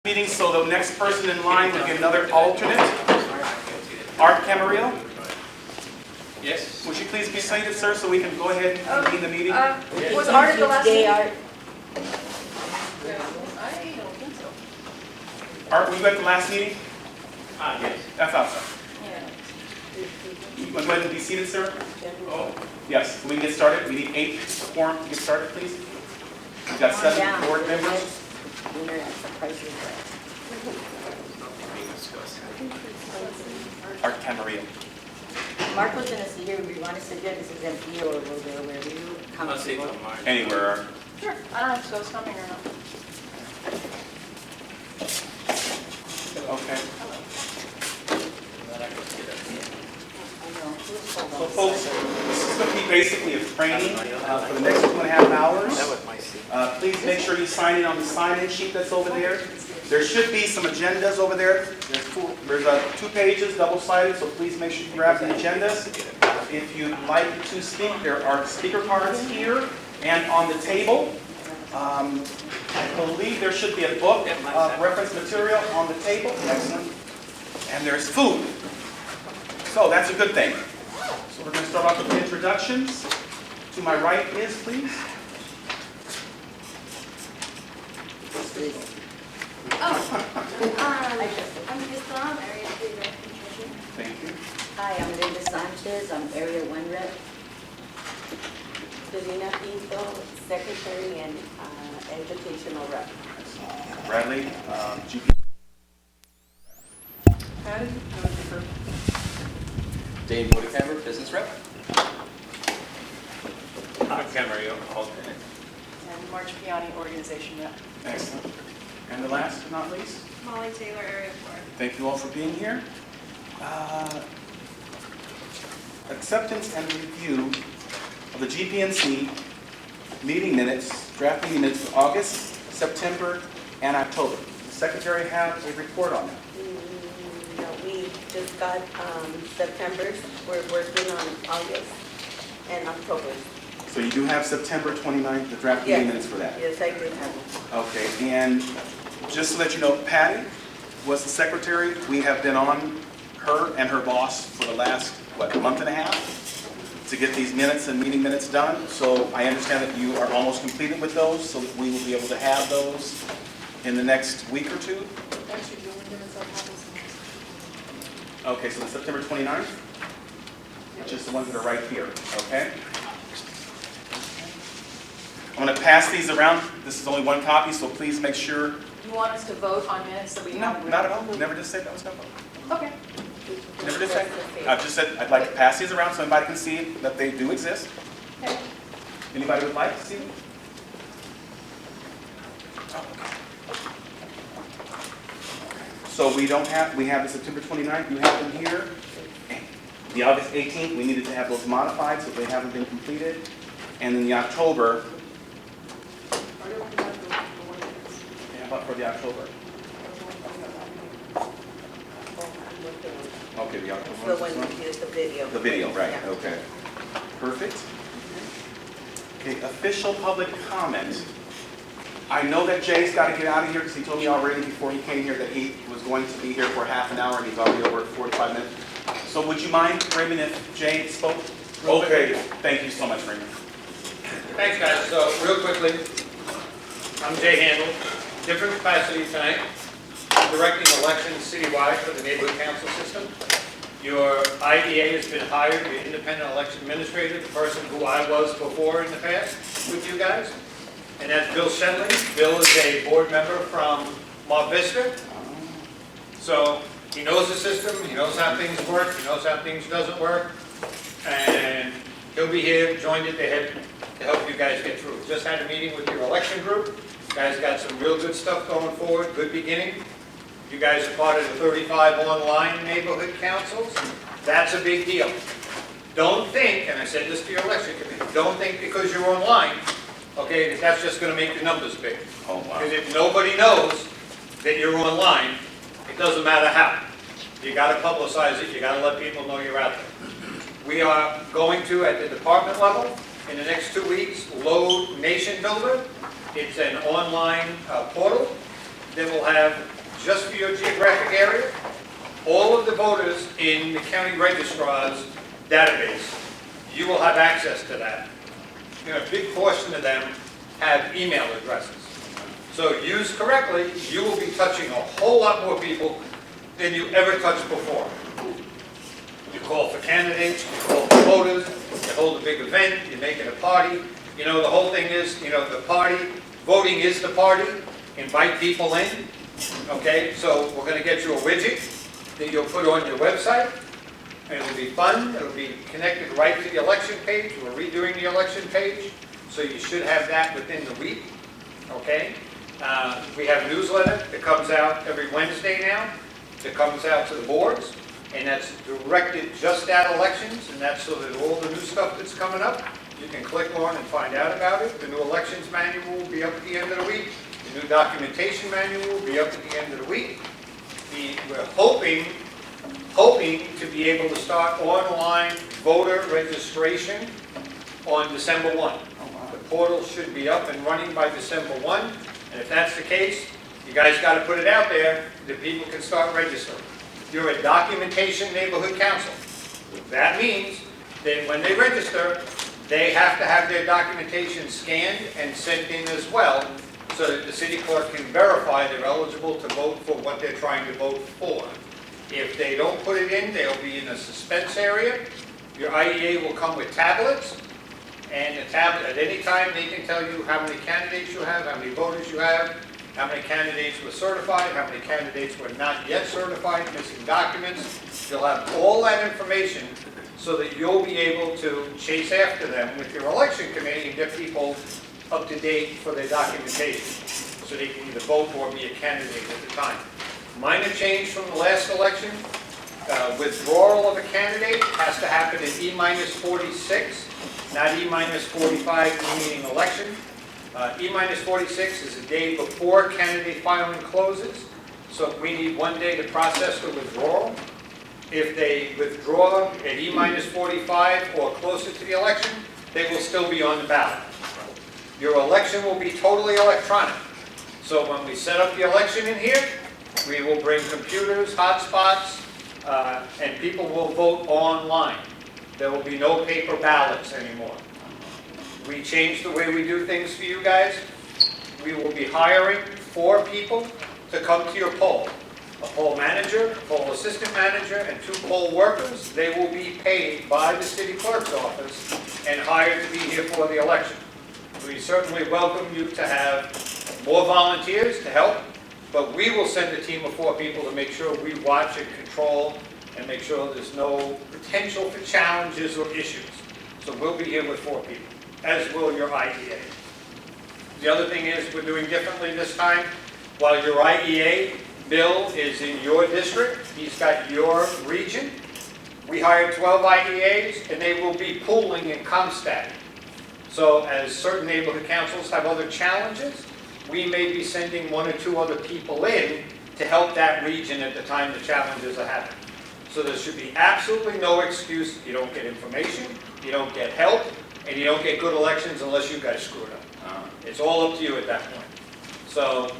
Meeting, so the next person in line would be another alternate. Art Camarillo. Yes. Would you please be seated, sir, so we can go ahead and convene the meeting? Was Art at the last meeting? Art. I don't think so. Art, were you at the last meeting? Yes. That's awesome. Yeah. You want to go ahead and be seated, sir? Oh, Yes, we can get started. We need 8 quorum to get started, please. We've got 7 board members. Art Camarillo. Mark was going to see here, we want to sit there, this is empty, or will there where you I'll say comfortable? till March. Anywhere, Art. Sure. I don't know if Scott's coming or not. Okay. So So folks, this is going to be basically a training for the next 2.5 hours. That was my seat. Please make sure you sign in on the sign-in sheet that's over there. There should be some agendas over there. There's 2 pages, double-sided, so please make sure you grab the agendas. If you'd like to speak, there are speaker cards here and on the table. I believe there should be a book of reference material on the table. Excellent. And there's food. So that's a good thing. So we're going to start off with the introductions. To my right is, please. I'm Islam, Area 3 Rep Nutrition. Thank you. Hi, I'm Linda Sanchez, I'm Area 1 Rep. Davina Pinto, Secretary and Educational Rep. Bradley, GPNC. Patty, you want to defer? Dane Bodecamber, business rep. Camarillo, alternate. And March Piani, organization rep. Excellent. And the last but not least, Molly Taylor, Area 4. thank you all for being here. Acceptance and review of the GPNC meeting minutes, draft meeting minutes for August, September, and October. The Secretary has a report on that. No, we just got September's, we're working on August and October. So you do have September 29th, the draft meeting minutes for that? Yes, I did have it. Okay, and just to let you know, Patty was the secretary. We have been on her and her boss for the last, month and a half to get these minutes and meeting minutes done. So I understand that you are almost completed with those, so that we will be able to have those in the next week or two. Actually, the only minutes I have is Okay, so the September 29th, just the ones that are right here, okay? I'm going to pass these around. This is only one copy, so please make sure. You want us to vote on minutes that we No, have? not at all. Never just said that was going to vote. Okay. Never did say. I've just said I'd like to pass these around so everybody can see that they do exist. Okay. Anybody would like to see them? Oh, okay. So we have the September 29th, you have them here. The August 18th, we needed to have those modified, so they haven't been completed. And then the October, what for the October? Okay, the October. So when we use the video. The video, right, Yeah. okay. Perfect. Okay, official public comment. I know that Jay's got to get out of here because he told me already before he came here that he was going to be here for half an hour and he's already over 45 minutes. So would you mind, Raymond, if Jay spoke? real quick? Okay. Thank you so much, Raymond. Thanks, guys. So, real quickly, I'm Jay Handel. Different capacity tonight. I'm directing elections citywide for the neighborhood council system. Your IDA has been hired, the independent election administrator, the person who I was before in the past with you guys. And that's Bill Shenley. Bill is a board member from Mar Vista. So, he knows the system, he knows how things work, he knows how things doesn't work. And he'll be here, joined at the head to help you guys get through. Just had a meeting with your election group. You guys got some real good stuff going forward, good beginning. You guys are part of the 35 online neighborhood councils. That's a big deal. Don't think, and I said this to your election committee, don't think because you're online, okay, that that's just going to make the numbers big. Oh, wow. Because if nobody knows that you're online, it doesn't matter how. You got to publicize it. You got to let people know you're out there. We are going to, at the department level, in the next 2 weeks, load Nation Builder. It's an online portal that will have, just for your geographic area, all of the voters in the county registrar's database. You will have access to that. You know, a big portion of them have email addresses. So used correctly, you will be touching a whole lot more people than you ever touched before. You call for candidates, you call for voters, you hold a big event, you make it a party. You know, the whole thing is, you know, the party, voting is the party, invite people in, okay? So we're gonna get you a widget that you'll put on your website, and it'll be fun, it'll be connected right to the election page. We're redoing the election page, so you should have that within the week, okay? We have a newsletter that comes out every Wednesday now, that comes out to the boards, and that's directed just at elections, and that's so that all the new stuff that's coming up, you can click on and find out about it. The new elections manual will be up at the end of the week. The new documentation manual will be up at the end of the week. We're hoping to be able to start online voter registration on December 1. The portal should be up and running by December 1, and if that's the case, you guys got to put it out there that people can start registering. You're a documentation neighborhood council. That means that when they register, they have to have their documentation scanned and sent in as well, so that the city clerk can verify they're eligible to vote for what they're trying to vote for. If they don't put it in, they'll be in a suspense area. Your IEA will come with tablets, and the tablet, at any time, they can tell you how many candidates you have, how many voters you have, how many candidates were certified, how many candidates were not yet certified, missing documents. You'll have all that information so that you'll be able to chase after them with your election committee and get people up to date for their documentation, so they can either vote or be a candidate at the time. Minor change from the last election, withdrawal of a candidate has to happen in E-46, not E-45, meaning election. E-46 is a day before candidate filing closes, so we need 1 day to process the withdrawal. If they withdraw at E-45 or closer to the election, they will still be on the ballot. Your election will be totally electronic. So when we set up the election in here, we will bring computers, hotspots, and people will vote online. There will be no paper ballots anymore. We changed the way we do things for you guys. We will be hiring 4 people to come to your poll. A poll manager, a poll assistant manager, and 2 poll workers. They will be paid by the city clerk's office and hired to be here for the election. We certainly welcome you to have more volunteers to help, but we will send a team of 4 people to make sure we watch and control and make sure there's no potential for challenges or issues. So we'll be here with 4 people, as will your IEA. The other thing is we're doing differently this time. While your IEA, Bill, is in your district, he's got your region. We hired 12 IEAs, and they will be pooling and comstatting. So as certain neighborhood councils have other challenges, we may be sending 1 or 2 other people in to help that region at the time the challenges are happening. So there should be absolutely no excuse. You don't get information, you don't get help, and you don't get good elections unless you guys screw it up. It's all up to you at that point. So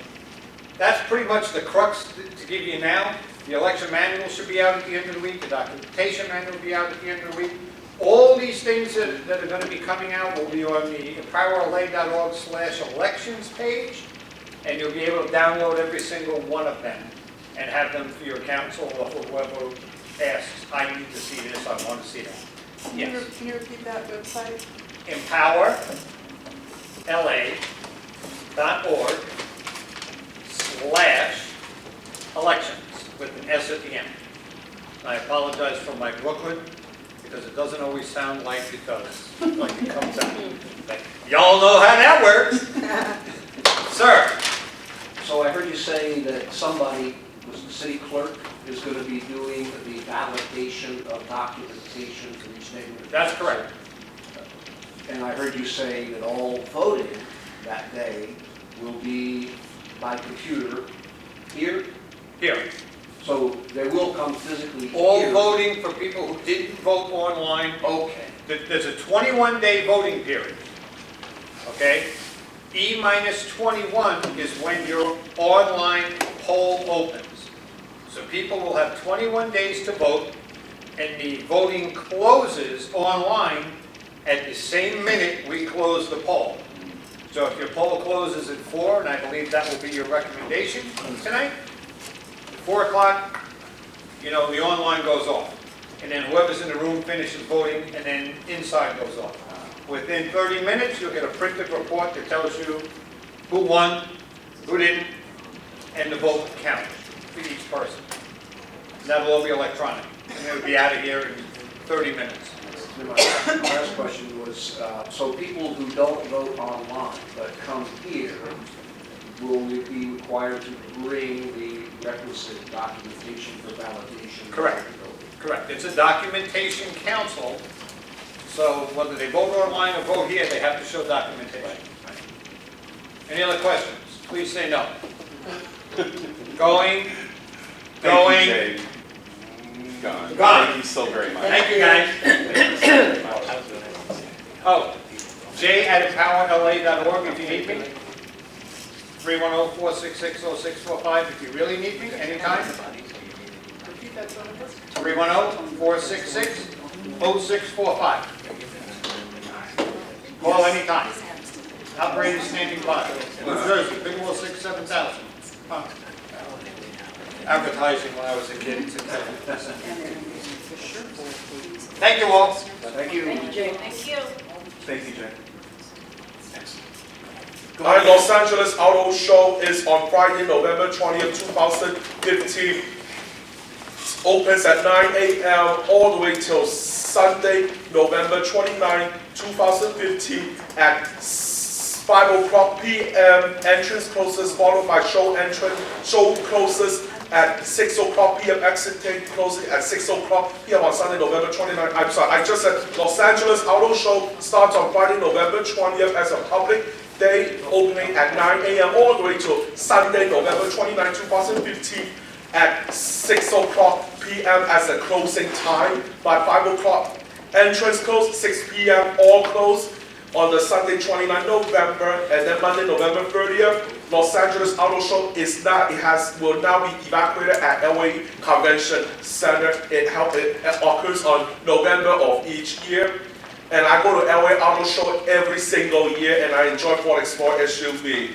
that's pretty much the crux to give you now. The election manual should be out at the end of the week. The documentation manual will be out at the end of the week. All these things that are going to be coming out will be on the empowerla.org/elections page, and you'll be able to download every single one of them and have them for your council or for whoever asks, I need to see this, I want to see that. Yes. Can you repeat that website? empowerla.org/elections with an S at the end. I apologize for my Brooklyn, because it doesn't always sound like it does, like it comes out. But y'all know how that works. Sir? So I heard you say that somebody, was the city clerk, is going to be doing the validation of documentation for each neighborhood. That's correct. And I heard you say that all voting that day will be by computer here. Here. So they will come physically All here. voting for people who didn't vote online. Okay. There's a 21-day voting period. Okay? E-21 is when your online poll opens. So people will have 21 days to vote, and the voting closes online at the same minute we close the poll. So if your poll closes at 4, and I believe that will be your recommendation tonight, 4 o'clock, the online goes off. And then whoever's in the room finishes voting, and then inside goes off. Within 30 minutes, you'll get a printed report that tells you who won, who didn't, and the vote count for each person. And that'll all be electronic, and it'll be out of here in 30 minutes. My last question was, so people who don't vote online but come here, will we be required to bring the requisite documentation for validation? Correct. Correct. It's a documentation council, so whether they vote online or vote here, they have to show documentation. Any other questions? Please say no. Going. Thank you, Jay. Gone. Thank you so very much. Thank you, guys. Oh, j@empowerla.org if you need me. 310-466-0645 if you really need me, anytime. Repeat that phone number. 310-466-0645. Call anytime. Operator standing by. New Jersey, Bigelow 67000. Huh. Advertising when I was a kid. Thank you all. Thank you. Thank you, Jay. Thank you. Thank you, Jay. Our Los Angeles Auto Show is on Friday, November 20th, 2015. Opens at 9 a.m. all the way till Sunday, November 29, 2015 at 5 o'clock p.m. Entrance closes, followed by show entrance. Show closes at 6 o'clock p.m. Exiting closing at 6 o'clock p.m. on Sunday, November 29th. I'm sorry, I just said Los Angeles Auto Show starts on Friday, November 20th as a public day, opening at 9 a.m. all the way to Sunday, November 29, 2015 at 6 o'clock p.m. as a closing time. By 5 o'clock, entrance closed, 6 p.m. all closed on the Sunday, 29 November, and then Monday, November 30th. Los Angeles Auto Show will now be evacuated at LA Convention Center. It occurs on November of each year. And I go to LA Auto Show every single year, and I enjoy Ford Explorer SUV.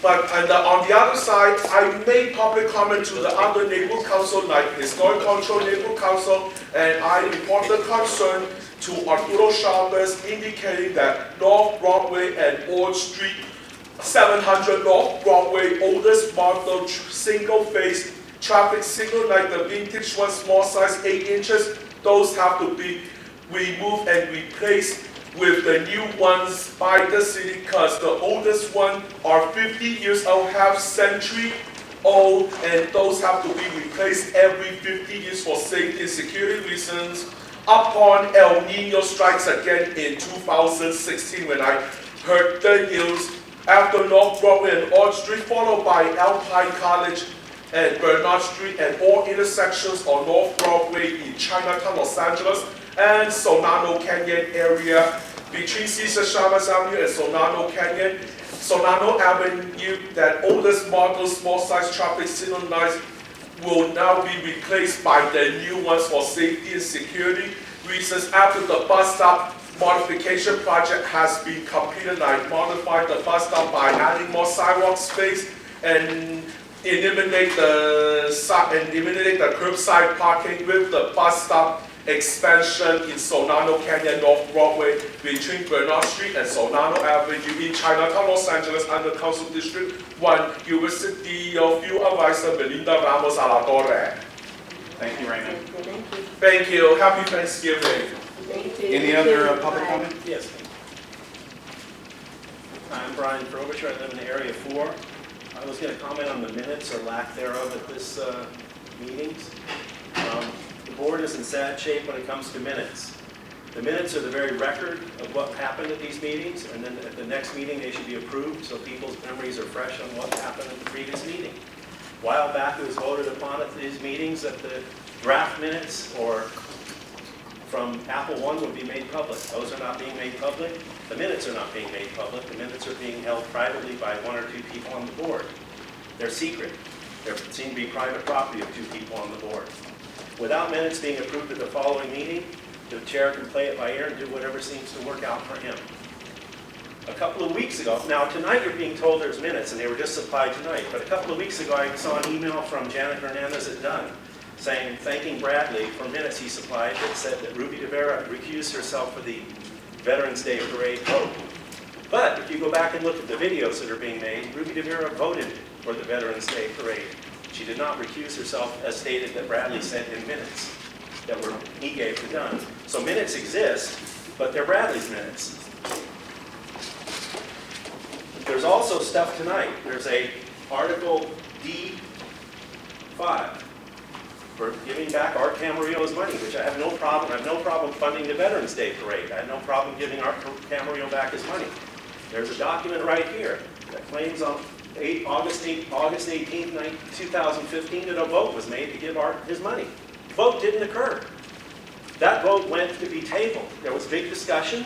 But on the other side, I made public comment to the other neighborhood council, like Historic Control Neighborhood Council, and I reported concern to Arturo Chavez, indicating that North Broadway and Old Street, 700 North Broadway, oldest model single-phase traffic signal, like the vintage one, small size, 8 inches, those have to be removed and replaced with the new ones by the city, because the oldest one are 50 years old, half century old, and those have to be replaced every 50 years for safety and security reasons. Upon El Nino strikes again in 2016, when I heard the news, after North Broadway and Old Street, followed by Alpine College and Bernard Street, and all intersections on North Broadway in Chinatown, Los Angeles, and Solano Canyon area, between Cesar Chavez Avenue and Solano Canyon. Solano Avenue, that oldest model small size traffic signal lights, will now be replaced by the new ones for safety and security reasons. After the bus stop modification project has been completed, I modified the bus stop by adding more sidewalk space and eliminate the curbside parking with the bus stop expansion in Solano Canyon, North Broadway, between Bernard Street and Solano Avenue in Chinatown, Los Angeles, under Council District 1, University of Fuel Advisor Melinda Ramos Aladore. Thank you, Raymond. Thank you. Happy Thanksgiving. Any other public comment? Yes. I'm Brian Frobisher. I live in Area 4. I was going to comment on the minutes or lack thereof at this meetings. The board is in sad shape when it comes to minutes. The minutes are the very record of what happened at these meetings, and then at the next meeting they should be approved so people's memories are fresh on what happened at the previous meeting. A while back it was voted upon at these meetings that the draft minutes or from Apple One would be made public. Those are not being made public. The minutes are not being made public. The minutes are being held privately by 1 or 2 people on the board. They're secret. They seem to be private property of 2 people on the board. Without minutes being approved at the following meeting, the chair can play it by ear and do whatever seems to work out for him. A couple of weeks ago, now tonight you're being told there's minutes and they were just supplied tonight, but a couple of weeks ago I saw an email from Janet Hernandez at Dunn saying, thanking Bradley for minutes he supplied that said that Ruby DeVera recused herself for the Veterans Day Parade vote. But if you go back and look at the videos that are being made, Ruby DeVera voted for the Veterans Day Parade. She did not recuse herself as stated that Bradley said in minutes that he gave to Dunn. So minutes exist, but they're Bradley's minutes. There's also stuff tonight. There's a Article D5 for giving back Art Camarillo's money, which I have no problem. I have no problem funding the Veterans Day Parade. I have no problem giving Art Camarillo back his money. There's a document right here that claims on August 18, 2015, that a vote was made to give Art his money. The vote didn't occur. That vote went to be tabled. There was big discussion.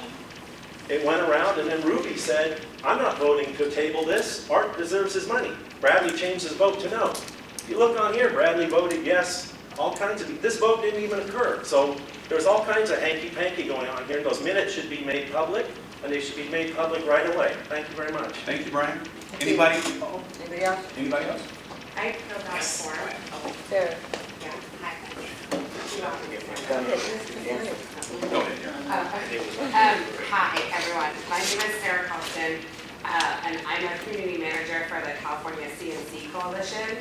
It went around, and then Ruby said, I'm not voting to table this. Art deserves his money. Bradley changed his vote to no. If you look on here, Bradley voted yes. All kinds of, this vote didn't even occur. So there's all kinds of hanky-panky going on here. Those minutes should be made public, and they should be made public right away. Thank you very much. Thank you, Brian. Anybody? Anybody else? Anybody else? I filled out a form. Sarah? Yeah, hi. You want me to say Go that? ahead, Ms. Cassandra. Go ahead, Karen. Hi, everyone. My name is Sarah Colston, and I'm a community manager for the California CNC Coalition.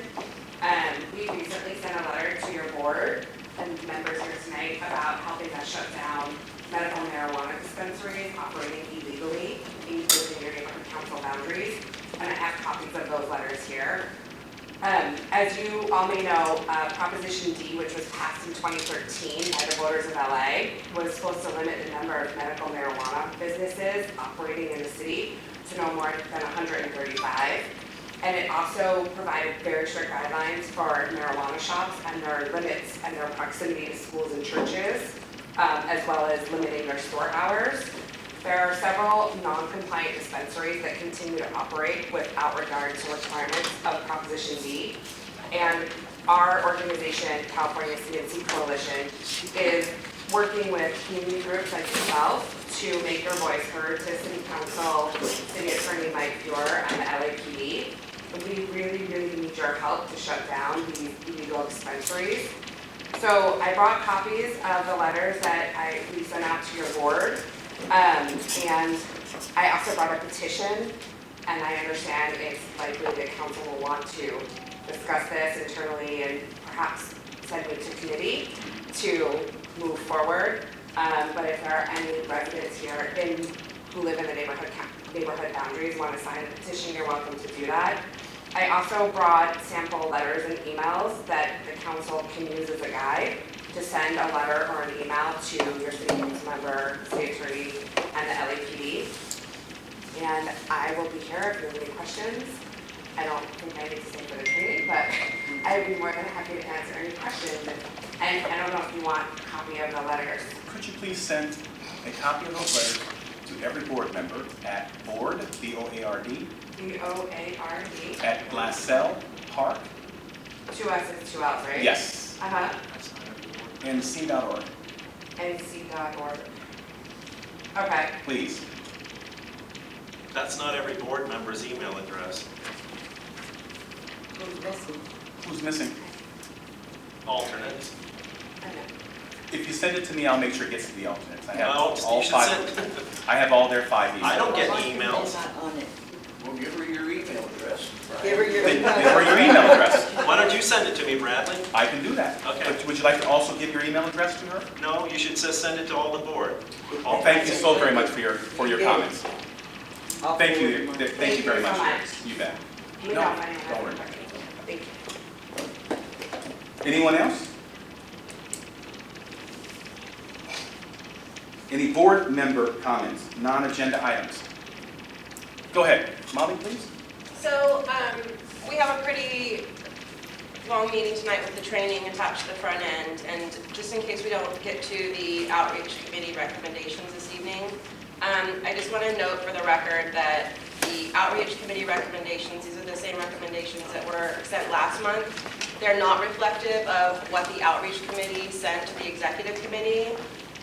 We recently sent a letter to your board and members here tonight about helping us shut down medical marijuana dispensaries operating illegally within your neighborhood council boundaries, and I have copies of those letters here. As you all may know, Proposition D, which was passed in 2013 by the voters of LA, was supposed to limit the number of medical marijuana businesses operating in the city to no more than 135. And it also provided very strict guidelines for marijuana shops and their limits and their proximity to schools and churches, as well as limiting their store hours. There are several non-compliant dispensaries that continue to operate without regard to requirements of Proposition D. And our organization, California CNC Coalition, is working with community groups like yourself to make your voice heard to City Council, City Attorney Mike Pure, and the LAPD. We really, really need your help to shut down these illegal dispensaries. So I brought copies of the letters that we sent out to your board. And I also brought a petition, and I understand it's likely that council will want to discuss this internally and perhaps send it to committee to move forward. But if there are any residents here who live in the neighborhood boundaries want to sign the petition, you're welcome to do that. I also brought sample letters and emails that the council can use as a guide to send a letter or an email to your city council member, city attorney, and the LAPD. And I will be here if you have any questions. I don't think I need to say for the attorney, but I'd be more than happy to answer any questions. And I don't know if you want a copy of the letters. Could you please send a copy of those letters to every board member at board, B-O-A-R-D, B-O-A-R-D. at Glassell Park, 2 S's, 2 L's, right? yes, Uh-huh. nc.org, nc.org. Okay. please. That's not every board member's email address. Who's missing? Who's missing? Alternates. Okay. If you send it to me, I'll make sure it gets to the alternates. I have No, all you should 5. send- I have all their 5 emails. I don't get Why is emails. that not on it? Well, give her your email address. Give her your Then email. give her your email address. Why don't you send it to me, Bradley? I can do that. Okay. But would you like to also give your email address to her? No, you should just send it to all the board. Well, thank you so very much for your comments. I'll Thank you, forward mine. thank you very Thank you much. so much. You bet. You No, don't mind. don't worry. Thank you. Anyone else? Any board member comments, non-agenda items? Go ahead. Molly, please. So, we have a pretty long meeting tonight with the training attached to the front end, and just in case we don't get to the outreach committee recommendations this evening, I just want to note for the record that the outreach committee recommendations, these are the same recommendations that were sent last month. They're not reflective of what the outreach committee sent to the executive committee.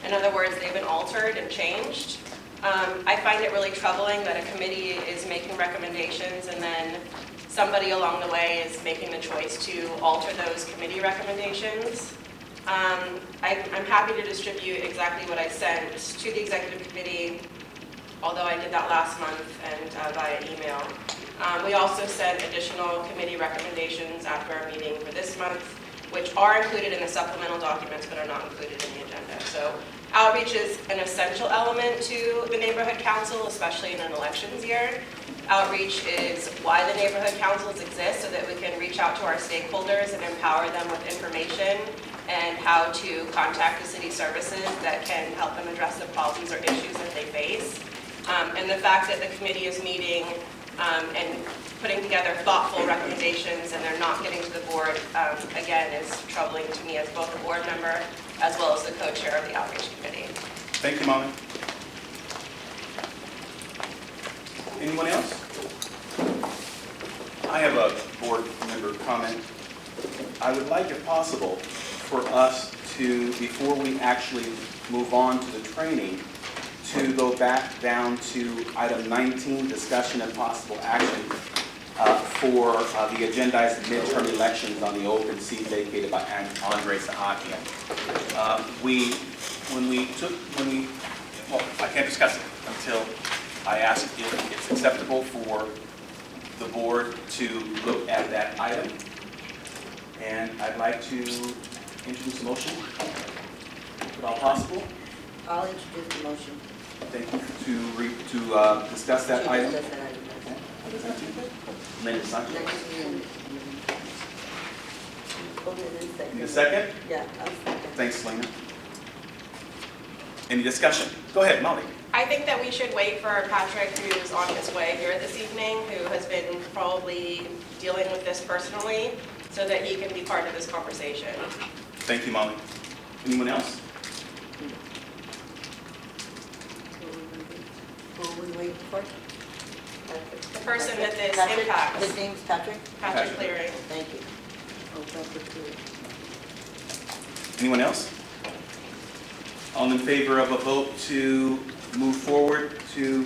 In other words, they've been altered and changed. I find it really troubling that a committee is making recommendations and then somebody along the way is making the choice to alter those committee recommendations. I'm happy to distribute exactly what I sent to the executive committee, although I did that last month and via email. We also sent additional committee recommendations after our meeting for this month, which are included in the supplemental documents but are not included in the agenda. So outreach is an essential element to the neighborhood council, especially in an elections year. Outreach is why the neighborhood councils exist, so that we can reach out to our stakeholders and empower them with information and how to contact the city services that can help them address the problems or issues that they face. And the fact that the committee is meeting and putting together thoughtful recommendations and they're not getting to the board, again, is troubling to me as both a board member as well as the co-chair of the outreach committee. Thank you, Molly. Anyone else? I have a board member comment. I would like, if possible, for us to, before we actually move on to the training, to go back down to item 19, discussion and possible action for the agendized midterm elections on the open seat vacated by Andre Sahakian. Well, I can't discuss it until I ask if it's acceptable for the board to look at that item. And I'd like to introduce a motion, if at all possible. I'll introduce the motion. Thank you. To discuss that item. Linda Sanchez. Need a second? Yeah, I'll second. Thanks, Selena. Any discussion? Go ahead, Molly. I think that we should wait for Patrick, who's on his way here this evening, who has been probably dealing with this personally, so that he can be part of this conversation. Thank you, Molly. Anyone else? Who are we waiting for? The person that this Patrick? impacts, His name's Patrick? Patrick Cleary. Thank you. Oh, Patrick Cleary. Anyone else? All in favor of a vote to move forward to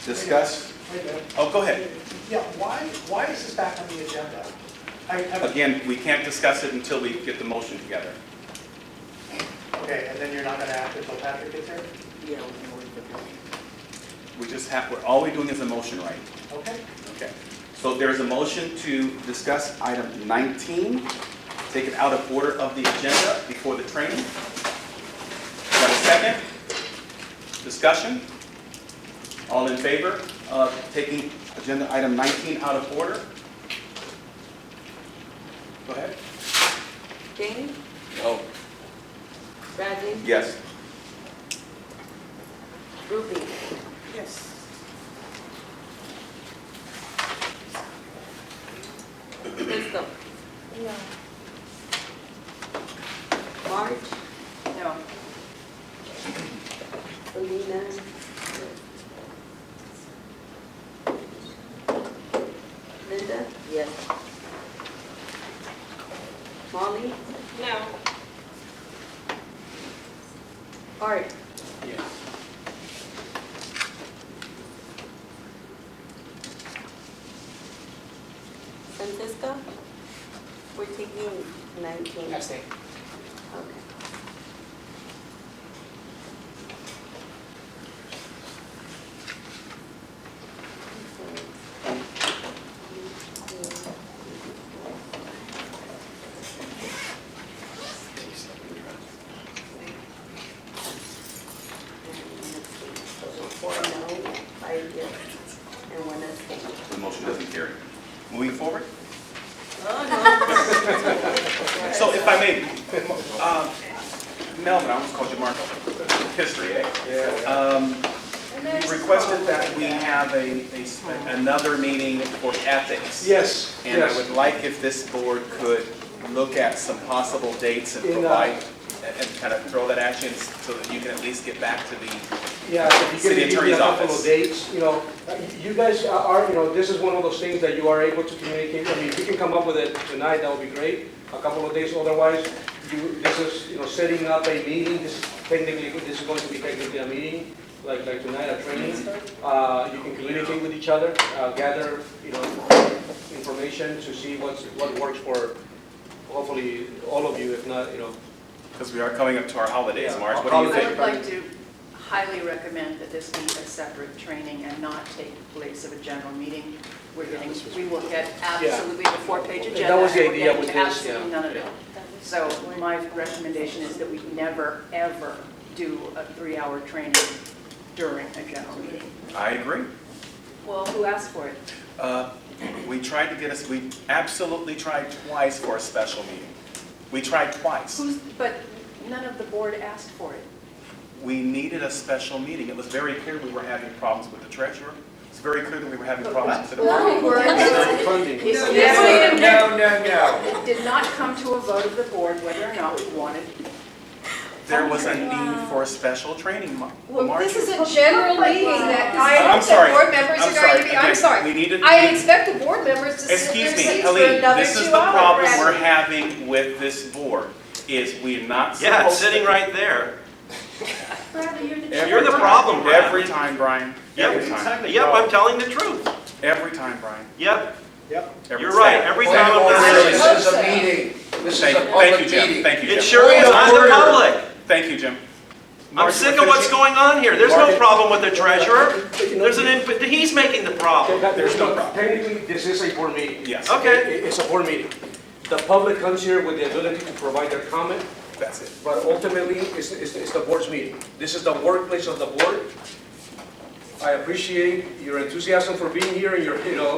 discuss? Wait a minute. Oh, go ahead. Yeah, why is this back on the agenda? Again, we can't discuss it until we get the motion together. Okay, and then you're not gonna act until Patrick gets here? Yeah, we're gonna wait for Patrick. We just have, all we're doing is a motion, right? Okay. Okay. So there's a motion to discuss item 19, take it out of order of the agenda before the training. Got a second? Discussion? All in favor of taking agenda item 19 out of order? Go ahead. Dane? No. Bradley? Yes. Ruby? Yes. Crystal? No. Marge? No. Selena? Linda? Yes. Molly? No. Art? Yes. Francisca? We're taking 19. Abstain. Okay. Four no, 5 yes, and 1 abstain. The motion doesn't carry. Moving forward? Oh, So if I may, Melvin, I almost called you Marco. History, eh? Yeah. You requested that we have another meeting for ethics. Yes, And I yes. would like if this board could look at some possible dates and provide, and kind of throw that at you so that you can at least get back to the Yeah, if you City give me Attorney's a couple Office. of dates, you guys are, this is one of those things that you are able to communicate. I mean, if you can come up with it tonight, that would be great. A couple of days, otherwise, this is, setting up a meeting. This is going to be technically a meeting, like tonight, a training. You can communicate with each other, gather, information to see what works for, hopefully, all of you, if not, because we are coming up to our holidays, Yeah, Marge. What do you holidays. think? I would like to highly recommend that this be a separate training and not take place of a general meeting. We will get absolutely the 4-page agenda. That was the and we're idea getting with to this, absolutely yeah. none of it. So my recommendation is that we never, ever do a 3-hour training during a general meeting. I agree. Well, who asked for it? We absolutely tried twice for a special meeting. We tried twice. But none of the board asked for it. We needed a special meeting. It was very clear we were having problems with the treasurer. It's very clear that we were having problems with the Funding. No. It did not come to a vote of the board whether or not we wanted. There was a need for a special training, Well, Marge. this is a general meeting that I I'm hope sorry. that board members I'm are going to be, sorry. I'm sorry. We needed- I expect the board members to sit Excuse in their me, seats for Helene, another this is 2 the problem hours. we're having with this board, is we're not Yeah, it's supposed sitting to. right there. Bradley, you're the Every You're the time. problem, Brian. Every time, Brian. Every time. Yep, I'm telling the truth. Every time, Brian. Yep, Every you're time. right, every time I'm I listening. should hope This is a so. meeting. This is a Thank you, public Jim. meeting. Thank you, Jim. It sure is, I'm the public. Thank you, Jim. I'm Marge, sick you of what's finishing? going on here. There's no Mark- problem with the treasurer. He's making the problem. There's no problem. Technically, this is a board meeting. Yes. Okay. It's a board meeting. The public comes here with the ability to provide their comment, That's it. but ultimately, it's the board's meeting. This is the workplace of the board. I appreciate your enthusiasm for being here and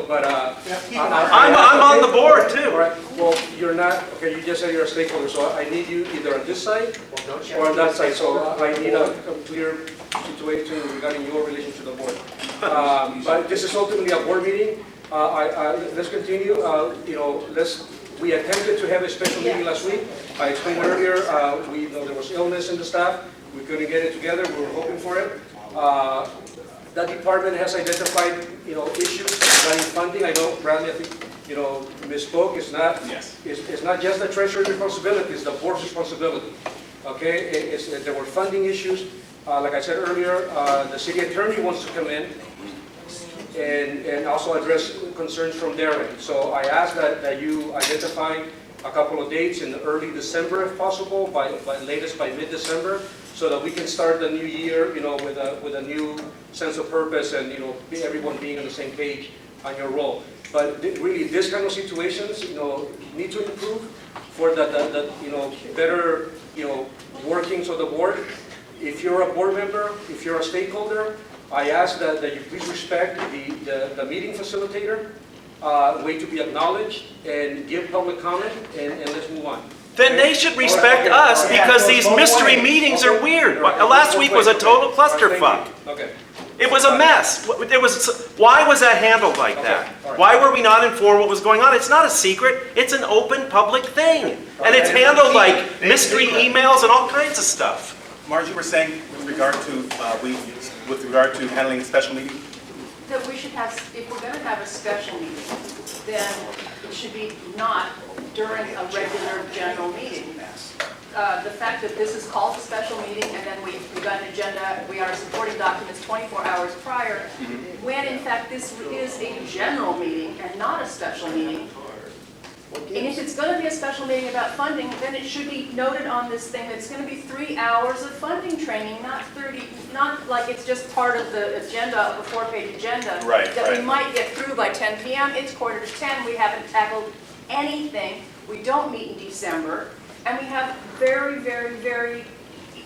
but, I'm on the board All too. right, well, you're not, okay, you just said you're a stakeholder, so I need you either on this side or on that side, so I need a clear situation regarding your relation to the board. But this is ultimately a board meeting. Let's continue, we attempted to have a special meeting last week. I explained earlier, there was illness in the staff, we couldn't get it together, we were hoping for it. That department has identified, issues regarding funding. I know Bradley, I think, misspoke. It's not. Yes. It's not just the treasurer's responsibility. It's the board's responsibility. Okay. There were funding issues. Like I said earlier, the city attorney wants to come in and also address concerns from their end. So I ask that you identify a couple of dates in early December, if possible, by latest by mid-December, so that we can start the new year, with a new sense of purpose and, everyone being on the same page on your role. But really, this kind of situations, need to improve for the better, workings of the board. If you're a board member, if you're a stakeholder, I ask that you please respect the meeting facilitator, wait to be acknowledged, and give public comment, and let's move on. Then they should respect us because these mystery meetings are weird. Last week was a total clusterfuck. Okay. It was a mess. Why was that handled like that? Why were we not informed what was going on? It's not a secret. It's an open public thing. And it's handled like mystery emails and all kinds of stuff. Marge, you were saying with regard to handling a special meeting? That we should have, if we're going to have a special meeting, then it should be not during a regular general meeting. The fact that this is called a special meeting and then we've got an agenda, we are supporting documents 24 hours prior, when in fact this is a general meeting and not a special meeting. And if it's going to be a special meeting about funding, then it should be noted on this thing that it's going to be 3 hours of funding training, not 30, not like it's just part of the agenda, of a 4-page agenda. Right, that right. we might get through by 10 p.m. It's 9:45, we haven't tackled anything. We don't meet in December, and we have very, very, very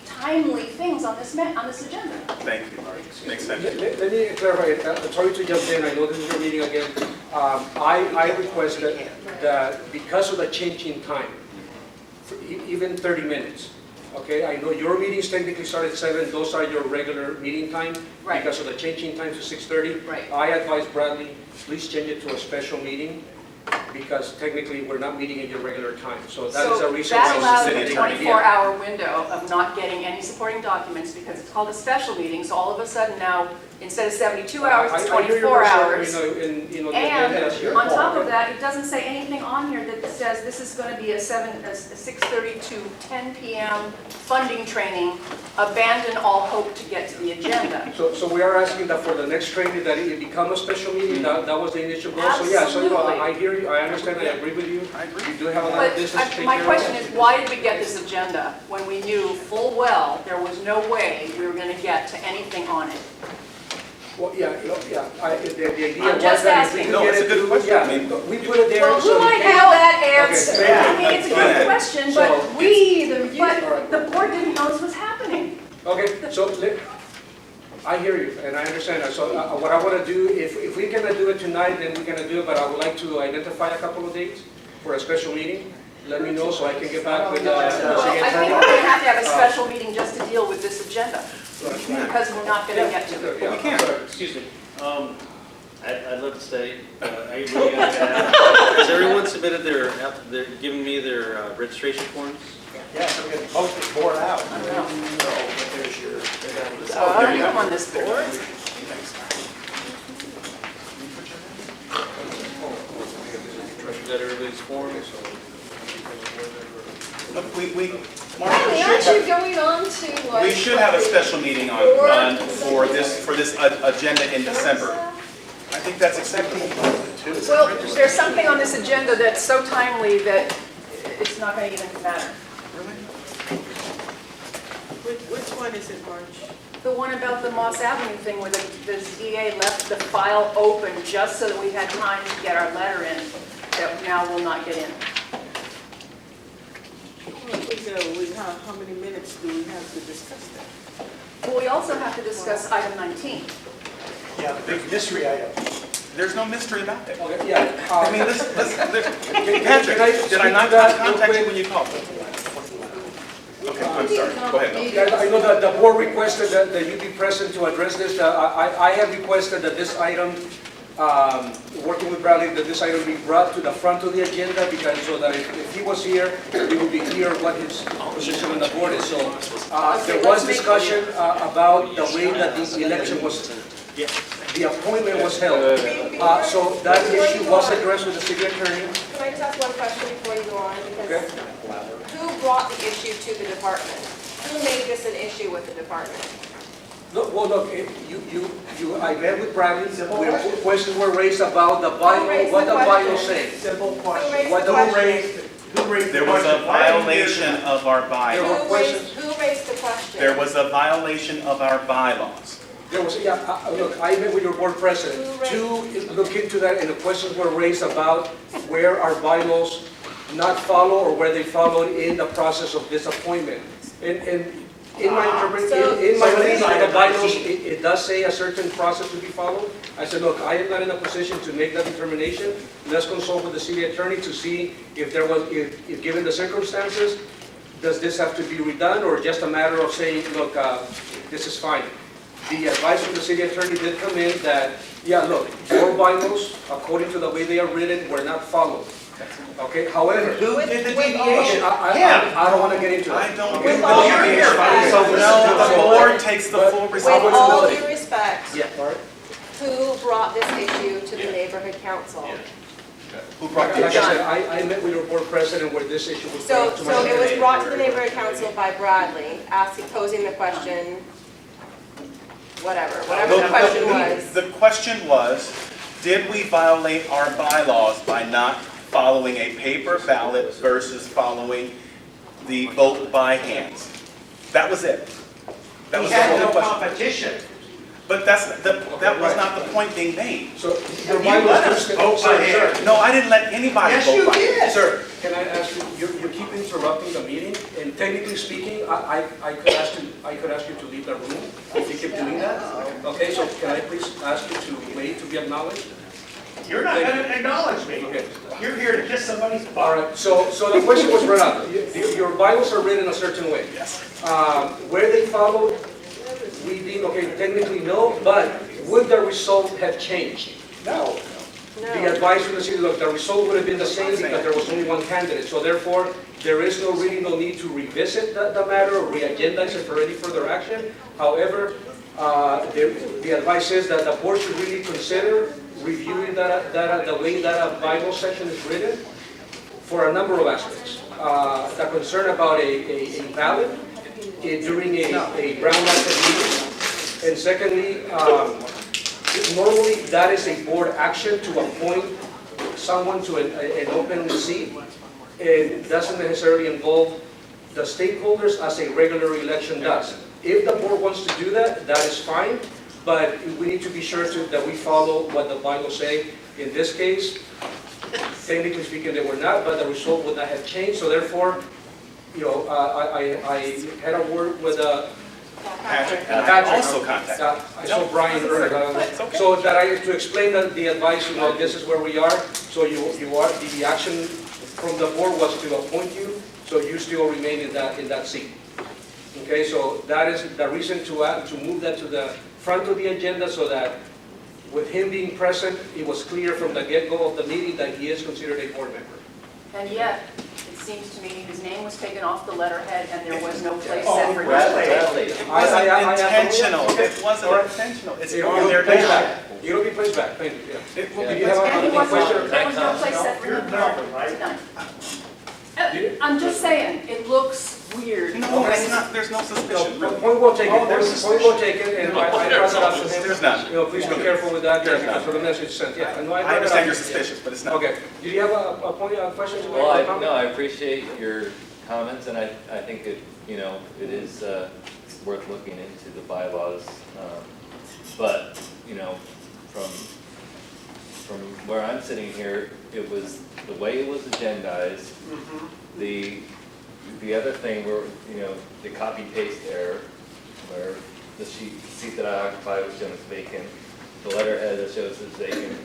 timely things on this agenda. Thank you, Marge. Makes sense. Let me clarify. I'm sorry to jump in. I know this is your meeting again. I request that because of the change in time, even 30 minutes, okay? I know your meetings technically start at 7. Those are your regular meeting time. Right. Because of the changing time to 6:30. Right. I advise Bradley, please change it to a special meeting. because technically we're not meeting at your regular time. So that is So a reason that why allows the a city attorney. 24-hour window of not getting any supporting documents because it's called a special meeting. So all of a sudden now, instead of 72 hours, it's I hear your 24 concern, hours. You know, And your on top fault. of that, it doesn't say anything on here that says this is going to be a 6:30 to 10 p.m. funding training. Abandon all hope to get to the agenda. So we are asking that for the next training, that it become a special meeting, that was the initial goal. So yeah, so Absolutely. I hear you, I understand, I agree with you. I agree. You do have a lot of But business to take my care of. question is, why did we get this agenda when we knew full well there was no way we were going to get to anything on it? Well, the idea I'm was just that if we asking. could No, get it's a it good through, question. yeah, I mean, we put it there. Well, who so- might have that answer? Okay. I mean, it's a Go good ahead. question, So- but We, but the board didn't know this was happening. Okay, so I hear you, and I understand that. So what I want to do, if we cannot do it tonight, then we're going to do it, but I would like to identify a couple of dates for a special meeting. Let me know so I can get back with the Well, city I think we're attorney. going to have to have a special meeting just to deal with this agenda, because we're not going to get to it. Yeah, We can. sorry. Excuse me. I'd love to stay. I really has everyone submitted they're giving me their registration forms? Yeah, we're gonna post it, board out. I don't know. There's your. So I'm on this board. Got everybody's forms? Look, Really, aren't you going on to like? we should have a special meeting on for this agenda in December. I think that's acceptable. Well, there's something on this agenda that's so timely that it's not going to even matter. Which one is it, Marge? The one about the Moss Avenue thing where the DA left the file open just so that we had time to get our letter in that now will not get in. How many minutes do we have to discuss that? Well, we also have to discuss item 19. Yeah, the big mystery item. There's no mystery about it. Okay, yeah. I mean, Patrick, did I not contact you when you called? Okay, I'm sorry. Go ahead. Yeah, I know that the board requested that you be present to address this. I have requested that this item, working with Bradley, that this item be brought to the front of the agenda because so that if he was here, we would be clear what his position on the board is. So there was discussion about the way that the election was, the appointment was held. So that issue was addressed with the city attorney. Can I just ask one question before you go on? Okay. Because who brought the issue to the department? Who made this an issue with the department? Look, well, look, I met with Bradley, questions were raised about the bylaw, what the bylaw says. Simple Who question. raised What the the question? Who raised the There was a question? Why are you here violation tonight? of our bylaws. Who raised the question? There was a violation of our bylaws. There was, look, I met with your board president to look into that, and the questions were raised about where our bylaws not follow or where they followed in the process of this appointment. And in my interpretation, in my reading of the bylaws, it does say a certain process to be followed. I said, look, I am not in a position to make that determination. Let's consult with the city attorney to see if there was, if given the circumstances, does this have to be redone or just a matter of saying, look, this is fine. The advice from the city attorney did come in that, yeah, look, your bylaws, according to the way they are written, were not followed. Okay, however, Who did the deviation? I don't want to get into I that. don't. Okay? Well, you're here. So no, the board takes the full With all responsibility. due respect, Yeah, all right. who brought this issue to the neighborhood council? Who brought Like the I issue? said, I met with your board president where this issue was So, brought to my so it was attention. brought to the neighborhood council by Bradley, posing the question, whatever the question was. The question was, did we violate our bylaws by not following a paper ballot versus following the vote by hands? That was it. That He was the had only no question. competition. But that was not the point being made. So your You bylaws let do us state- vote by Sir, hand. No, I didn't let anybody Yes, vote you by did. hands. Sir, can I ask you, you keep interrupting the meeting, and technically speaking, I could ask you to leave the room if you keep doing that. Okay, so can I please ask you to wait to be acknowledged? You're not going to acknowledge me. Okay. You're here to kiss somebody's butt. All right, so the question was brought up. Your bylaws are written a certain way. Yes. Where they followed, we deem, okay, technically no, but would the result have changed? No. The advice from the city, look, the result would have been the same because there was only one candidate. So therefore, there is really no need to revisit the matter or re-agendize it for any further action. However, the advice is that the board should really consider reviewing the way that bylaw section is written for a number of aspects. The concern about a ballot during a brown lighted meeting. And secondly, normally that is a board action to appoint someone to an open seat. It doesn't necessarily involve the stakeholders as a regular election does. If the board wants to do that, that is fine, but we need to be sure that we follow what the bylaws say. In this case, technically speaking, they were not, but the result would not have changed. So therefore, I had a word with Patrick, and I also contacted. I saw Brian earlier, so that to explain the advice, this is where we are. So you are, the action from the board was to appoint you, so you still remain in that seat. Okay, so that is the reason to move that to the front of the agenda, so that with him being present, it was clear from the get-go of the meeting that he is considered a board member. And yet, it seems to me his name was taken off the letterhead and there was no place Oh, set for his Bradley. name. It wasn't intentional. It wasn't intentional. It's on their Place now. back. It'll be placed back. Thank you. Yeah. It will Yeah. be You have placed a- And he wasn't, there was no Can I place set for You're him Melvin, right? tonight. I'm just saying, it looks weird. No, it's not, there's no suspicion, No, really. point well taken. Oh, there's Point well taken, and I brought it up to him. There's none. Please be careful with that, There's because none. of the message sent. Yeah, no, I brought it understand up. you're suspicious, but it's not. Okay. Did you have a point, a question to make? Well, or comment? no, I appreciate your comments, and I think it is worth looking into the bylaws. But, from where I'm sitting here, it was, the way it was agendized, the other thing where, the copy paste error, where the seat that I occupy was shown as vacant, the letterhead that shows it's vacant,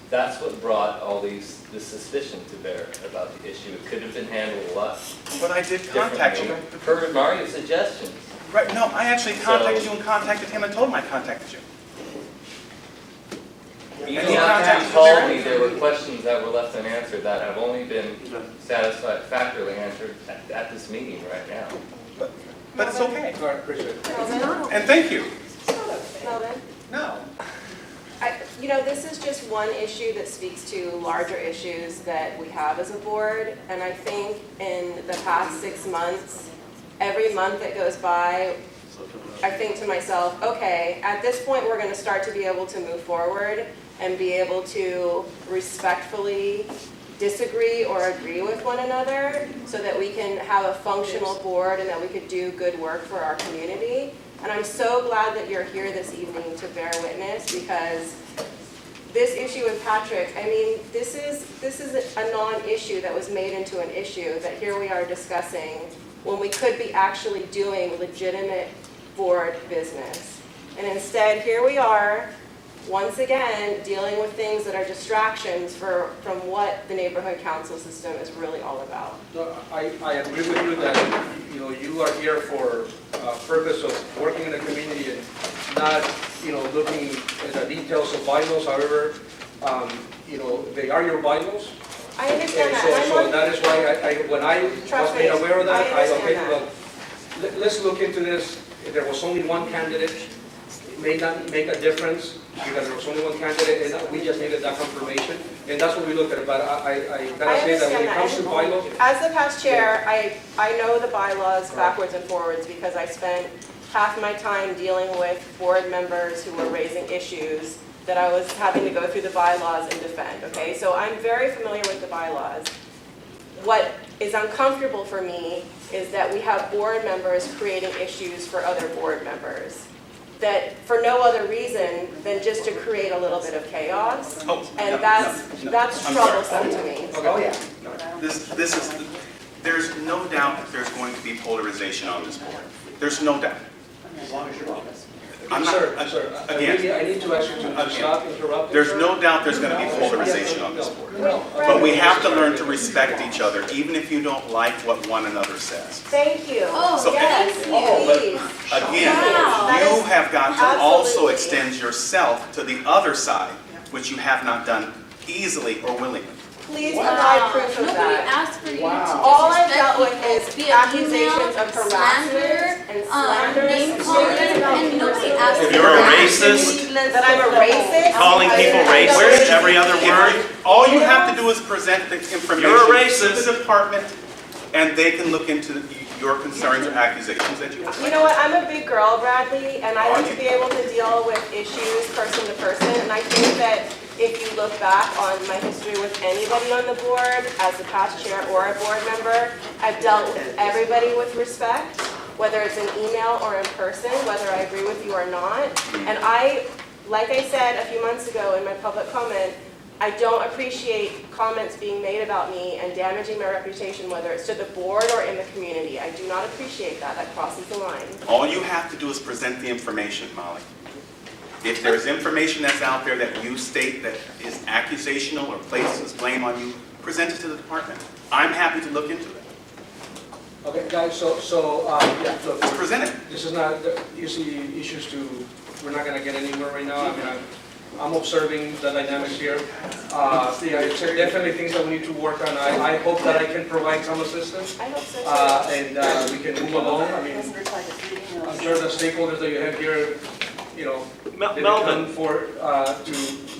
that's what brought all this suspicion to bear about the issue. It could have been handled a lot But I did contact you. differently. Per Mario's suggestions. Right, no, I actually contacted you and contacted him and told him I contacted you. Even And he after contacted you you told there? me there were questions that were left unanswered that have only been satisfactorily answered at this meeting right now. But it's okay. All right, appreciate it. And thank you. Melvin? No. This is just one issue that speaks to larger issues that we have as a board. And I think in the past 6 months, every month that goes by, I think to myself, okay, at this point, we're going to start to be able to move forward and be able to respectfully disagree or agree with one another so that we can have a functional board and that we could do good work for our community. And I'm so glad that you're here this evening to bear witness, because this issue with Patrick, this is a non-issue that was made into an issue that here we are discussing when we could be actually doing legitimate board business. And instead, here we are, once again, dealing with things that are distractions from what the neighborhood council system is really all about. No, I agree with you that, you are here for a purpose of working in the community and not, looking at the details of bylaws. However, they are your bylaws. I understand And that. so that is why when I was Trust made me, aware of that, I understand okay, that. well, let's look into this. If there was only one candidate, it may not make a difference because there was only one candidate and we just needed that confirmation. And that's what we looked at. But I gotta say that when it comes to bylaws, As the past chair, I know the bylaws backwards and forwards because I spent half my time dealing with board members who were raising issues that I was having to go through the bylaws and defend, okay? So I'm very familiar with the bylaws. What is uncomfortable for me is that we have board members creating issues for other board members that for no other reason than just to create a little bit of chaos. Oh, And no, that's no, no. I'm sorry. troublesome to me. Oh, yeah. There's no doubt that there's going to be polarization on this board. There's no doubt. As long as you're honest. I'm not, sir, again, I need to ask you to stop interrupting. there's sir. no doubt there's going to be polarization on this board. No. But we have to learn to respect each other, even if you don't like what one another says. Thank you. So- Yes, please. Again, Wow. you have got to also Absolutely. extend yourself to the other side, which you have not done easily or willingly. Please provide proof of Nobody that. asked for you to All I've dealt with disrespect is people accusations via of email, harassment and slander. name calling, and nobody asked If for you're a that. racist, That I'm a racist? Calling people racist, every other word. all you have to do is present the information You're a to racist. the department, and they can look into your concerns or accusations that you have. You know what, I'm a big girl, Bradley, and I like to be able to deal with issues person to person, and I think that if you look back on my history with anybody on the board, as a past chair or a board member, I've dealt with everybody with respect, whether it's an email or in person, whether I agree with you or not. And like I said a few months ago in my public comment, I don't appreciate comments being made about me and damaging my reputation, whether it's to the board or in the community. I do not appreciate that. That crosses the line. All you have to do is present the information, Molly. If there's information that's out there that you state that is accusational or places blame on you, present it to the department. I'm happy to look into it. Okay, guys, yeah, look, Just present it. this is not easy issues we're not gonna get anywhere right now. I mean, I'm observing the dynamics here. Yeah, it's definitely things that we need to work on. I hope that I can provide some assistance, I hope so too. and we can move along. I mean, I'm sure the stakeholders that you have here, you know, they Melvin, come to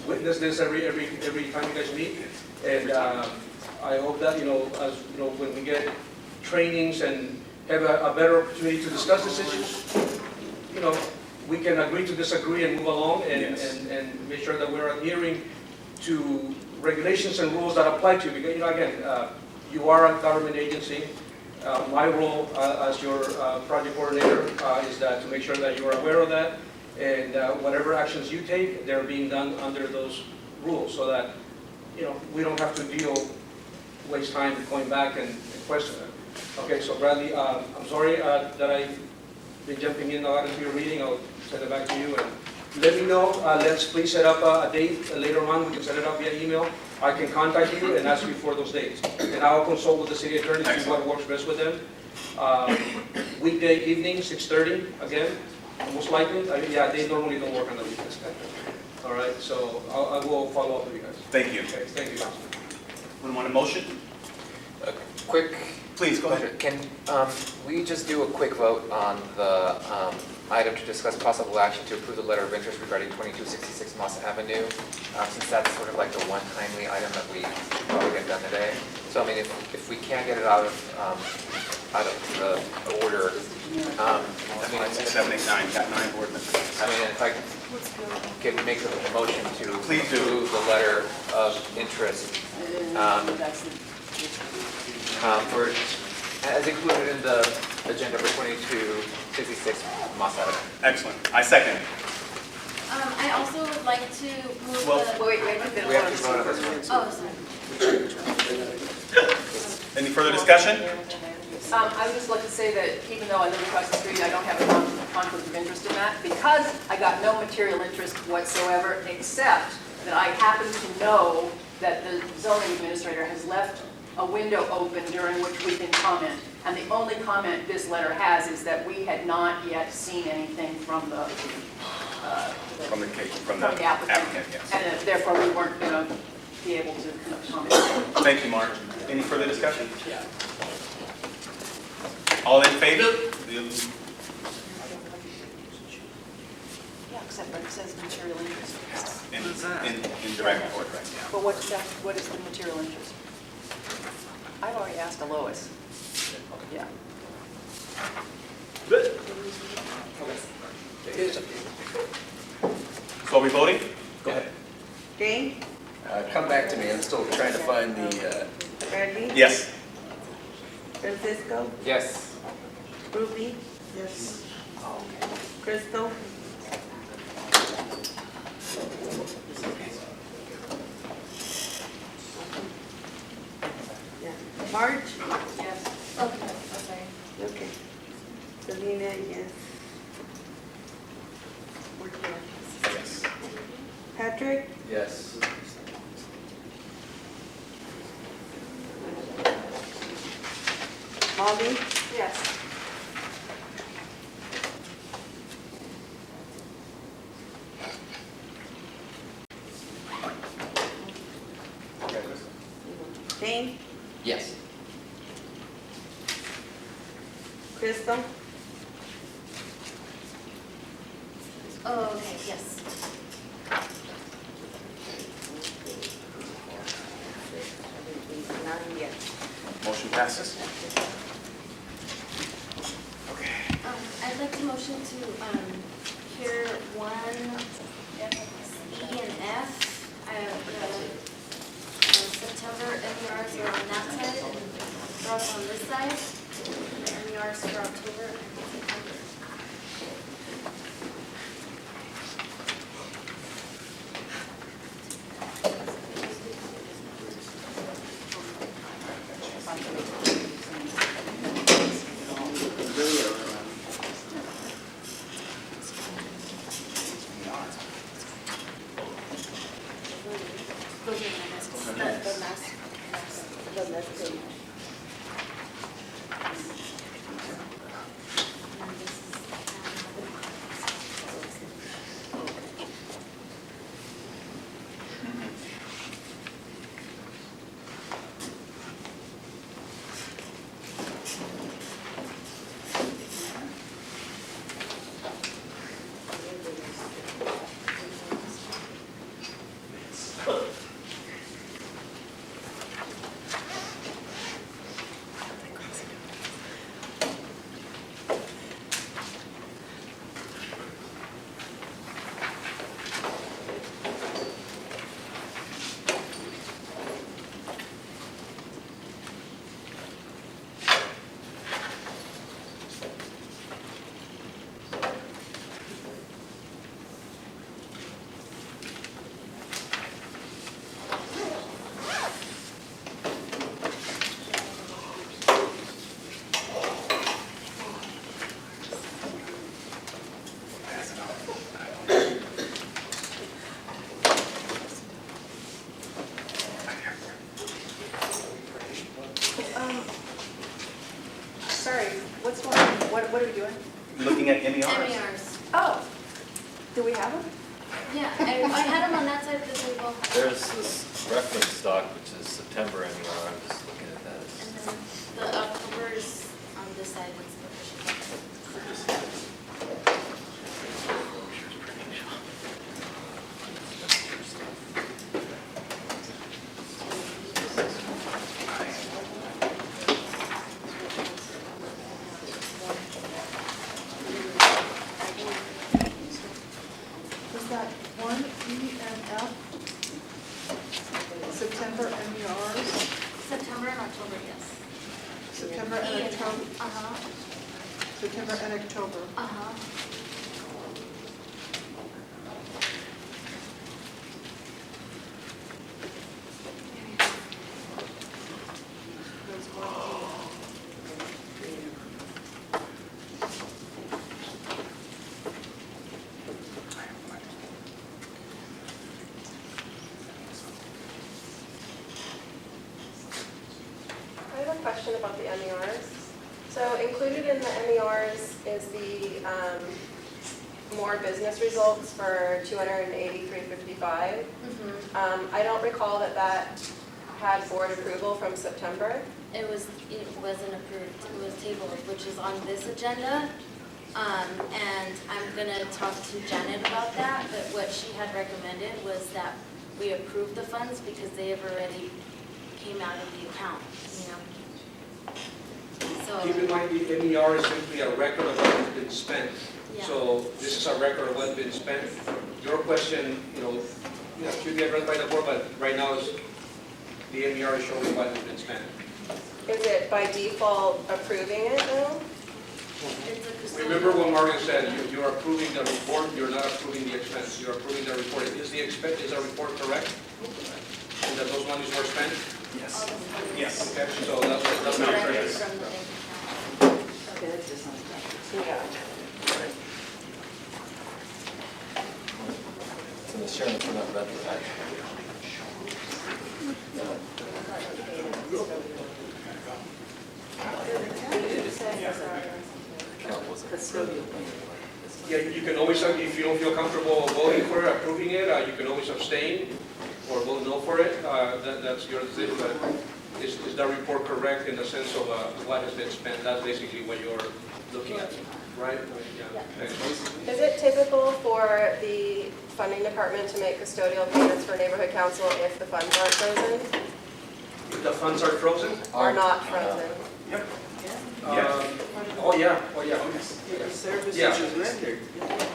witness this every time you guys meet. And I hope that, you know, as you know, when we get trainings and have a better opportunity to discuss these issues, you know, we can agree to disagree and move along and make sure that we're adhering to regulations and rules that apply to you. Because, you know, again, you are a government agency. My role as your project coordinator is that to make sure that you are aware of that, and whatever actions you take, they're being done under those rules, so that, you know, we don't have to waste time going back and question it. Okay, so Bradley, I'm sorry that I've been jumping in a lot into your meeting. I'll send it back to you, and let me know. Let's please set up a date later on. We can set it up via email. I can contact you and ask you for those dates, and I'll consult with the city attorney to see what works best with them. Weekday evening, 6:30, again, most likely. I mean, yeah, they normally don't work on the weekends. All right, so I will follow up with you guys. Thank you. Okay, thank you. Anyone want a motion? Quick, Please, go ahead. can we just do a quick vote on the item to discuss possible action to approve the letter of interest regarding 2266 Moss Avenue, since that's sort of like the one timely item that we should probably get done today. So I mean, if we can't get it out of the order, I mean, 6, 7, 8, 9, got 9 board members. I mean, if I can make a motion to Please do. approve the letter of interest for, as included in the agenda for 2266 Moss Avenue. Excellent. I second. I also would like to move Well, the... Wait, We have to vote on this one. Oh, sorry. Any further discussion? I would just like to say that even though I live across the street, I don't have a conflict of interest in that, because I got no material interest whatsoever, except that I happen to know that the zoning administrator has left a window open during which we can comment. And the only comment this letter has is that we had not yet seen anything from the applicant. Yes. And therefore, we weren't going to be able to comment. Thank you, Mark. Any further discussion? All in favor? Yeah, except for it says material interest. In direct report, right? Yeah. But what is the material interest? I've already asked Alois. Yeah. So are we voting? Go ahead. Jane? Come back to me, I'm still trying to find the, Bradley? Yes. Francisco? Yes. Ruby? Yes. Crystal? Marge? Yes. Okay. Okay. Selena, yes. Yes. Patrick? Yes. Molly? Yes. Dane, Yes. Crystal, Oh, okay, yes. none yet. Motion passes. Okay. I'd like to motion to, hear 1, E and F, September MERs are on that side, and Ross on this side, and the MERs for October and September. Those are my best, the last page. Sorry, what's going on? What are we doing? Looking at MERs. MERs. Oh, do we have them? Yeah, I had them on that side of the table. There's this reference stock, which is September MER, I'm just looking at that. And then the October is on this side. Was that 1 E and F? September MERs? September and October, yes. September E and October? Uh-huh, September and October. uh-huh. There's 1 I have a question about the MERs. So included in the MERs is the more business results for 283.55. I don't recall that had board approval from September. It wasn't approved, it was tabled, which is on this agenda. And I'm gonna talk to Janet about that, but what she had recommended was that we approve the funds because they have already came out of the account, you know? Keep in mind, the MER is simply a record of what has been spent. Yeah. So this is a record of what's been spent. Your question, should be addressed by the board, but right now is the MER is showing what has been spent. Is it by default approving it now? It's a custodial. Remember what Mario said, you're approving the report, you're not approving the expense, you're approving the report. Is the report correct? And that those monies were spent? Yes. All the funds. Yes. Okay, so that's not Directly correct. from the bank account. Okay, that's just not Yeah. It's in the sharing, we're not read that. Account wasn't Custodial. Yeah, you can always, if you don't feel comfortable voting for it, approving it, you can always abstain. or vote no for it, that's your decision, but is that report correct in the sense of what has been spent? That's basically what you're looking at, right? Yeah. Thanks. Is it typical for the funding department to make custodial payments for neighborhood council if the funds aren't frozen If the funds are frozen? or not frozen? Oh, yeah. Services Yeah. is rendered.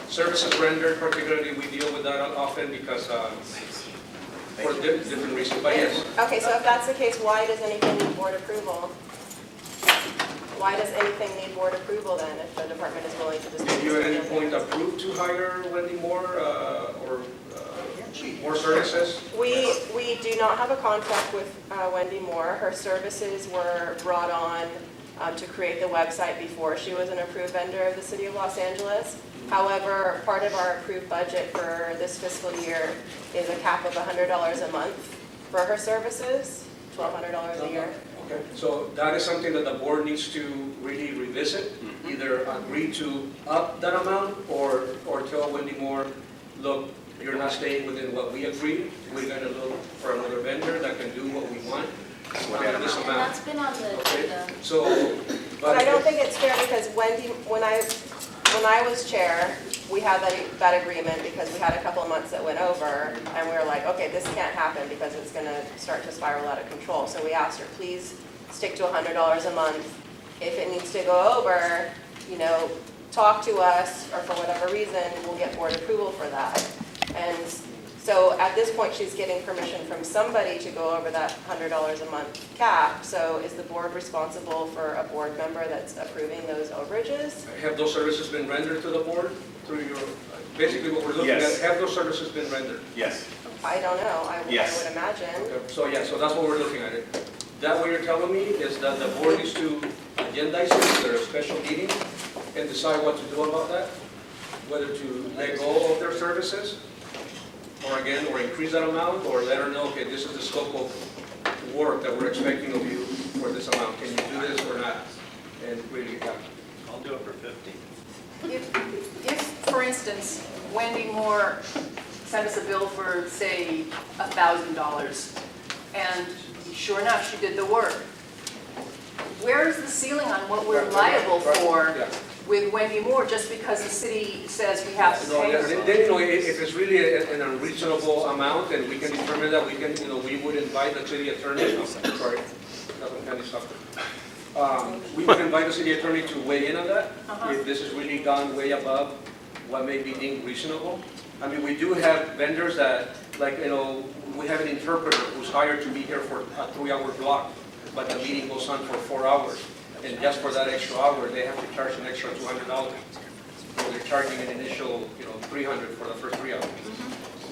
Services rendered, particularly, we deal with that often because, for different reasons, but yes. Okay, so if that's the case, why does anything need board approval? Why does anything need board approval then if the department is willing to just? Did you at any point approve to hire Wendy Moore, or more services? We do not have a contract with Wendy Moore. Her services were brought on to create the website before she was an approved vendor of the City of Los Angeles. However, part of our approved budget for this fiscal year is a cap of $100 a month for her services, $1,200 a year. Okay, so that is something that the board needs to really revisit, either agree to up that amount or tell Wendy Moore, look, you're not staying within what we agreed. We're going to look for another vendor that can do what we want. And that's been on the agenda. So, But I don't think it's fair because Wendy, when I was chair, we had that agreement because we had a couple of months that went over and we were like, okay, this can't happen because it's going to start to spiral out of control. So we asked her, please stick to $100 a month. If it needs to go over, talk to us or for whatever reason, we'll get board approval for that. And so at this point, she's getting permission from somebody to go over that $100 a month cap. So is the board responsible for a board member that's approving those overages? have those services been rendered to the board through your, basically what we're looking at, Yes. have those services been rendered? Yes. I don't know. I Yes. would imagine. Okay, so yeah, so that's what we're looking at it. That what you're telling me is that the board needs to agendize it, their special meeting, and decide what to do about that? Whether to let go of their services, or increase that amount, or let her know, okay, this is the scope of work that we're expecting of you for this amount. Can you do this or not? And really, yeah. I'll do it for 50. If, for instance, Wendy Moore sent us a bill for, say, $1,000, and sure enough, she did the work, where is the ceiling on what we're liable for Yeah. with Wendy Moore, just because the city says we have to No, pay? yeah, then, if it's really an unreasonable amount, and we can determine that, we would invite the city attorney, sorry, doesn't kind of stuff. We would invite the city attorney to weigh in on that, if this has really gone way above what may be deemed reasonable. I mean, we do have vendors that, like, we have an interpreter who's hired to be here for a 3-hour block, but the meeting goes on for 4 hours. And just for that extra hour, they have to charge an extra $200. So they're charging an initial, $300 for the first 3 hours.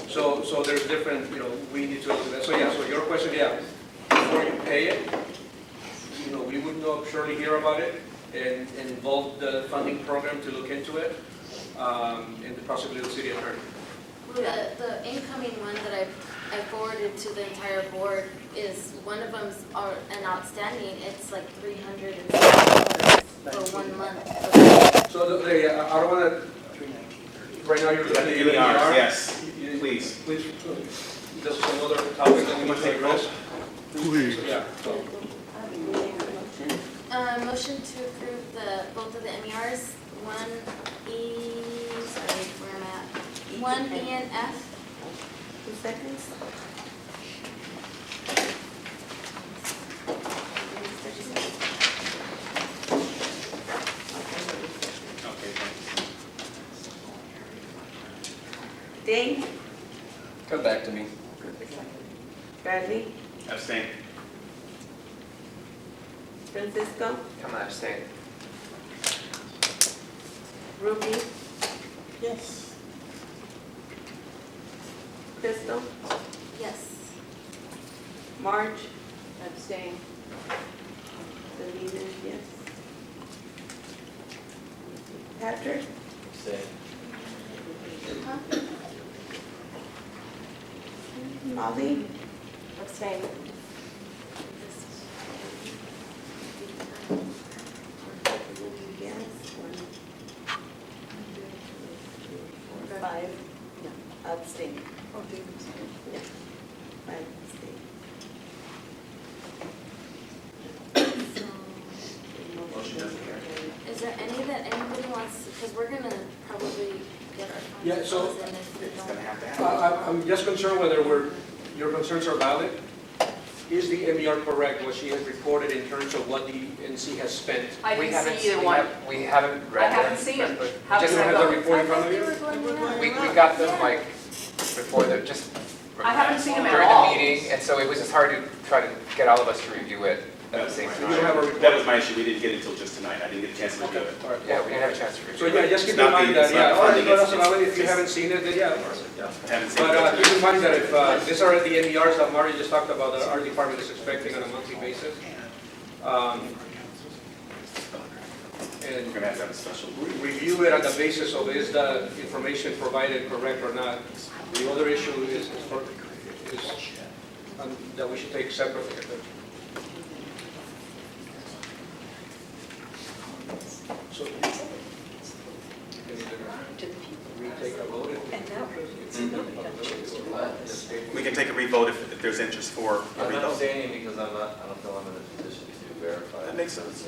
So there's different, we need to look at that. So yeah, so your question, yeah, before you pay it, we would surely hear about it and involve the funding program to look into it, and the possibility of the city attorney. The incoming one that I forwarded to the entire board is, one of them's an outstanding, it's like $300 for 1 month. So I don't want to, right now you're looking at the MERs, MER. yes, please. Please, this is another topic that we must address. Please. Yeah, so. Motion to approve both of the MERs, 1E, sorry, where am I at? 1E and F. 2 seconds. Dane, Come back to me. Bradley, Abstain. Francisco, Come on, abstain. Ruby. Yes. Crystal, Yes. Marge, Abstain. Selena, yes. Patrick, Abstain. Molly, Abstain. yes. 5. Abstain. Yeah. Yeah, so And if we It's don't- gonna have to happen. I'm just concerned whether your concerns are valid. Is the MER correct, what she has reported in terms of what the NC has spent? I We didn't haven't- see either we one. have- We haven't read I them. haven't seen them. but How just You don't can I have the vote? report in front of They you? were going around. We got them Yeah. like before the, just. I haven't seen them at During all. the meeting, and so it was just hard to try to get all of us to review it at the same You don't have time. a report? That was my issue, we didn't get it until just tonight, I didn't get a chance to review it. All right. Yeah, we didn't have a chance to So review yeah, it. just keep It's in not mind the- that, it's yeah, not all right, funding, no, that's it's- valid. If you it's- haven't seen it, then yeah. of course, yeah. Haven't seen But it. keep in mind that if, these are the MERs that Mario just talked about, that our department is expecting on a monthly basis. And We're gonna have to have a special. review it on the basis of is the information provided correct or not. The other issue is that we should take separately. So, we take a vote. We can take a revote if there's interest for a I'm not revote. abstaining because I don't feel I'm in a position to verify. That makes sense.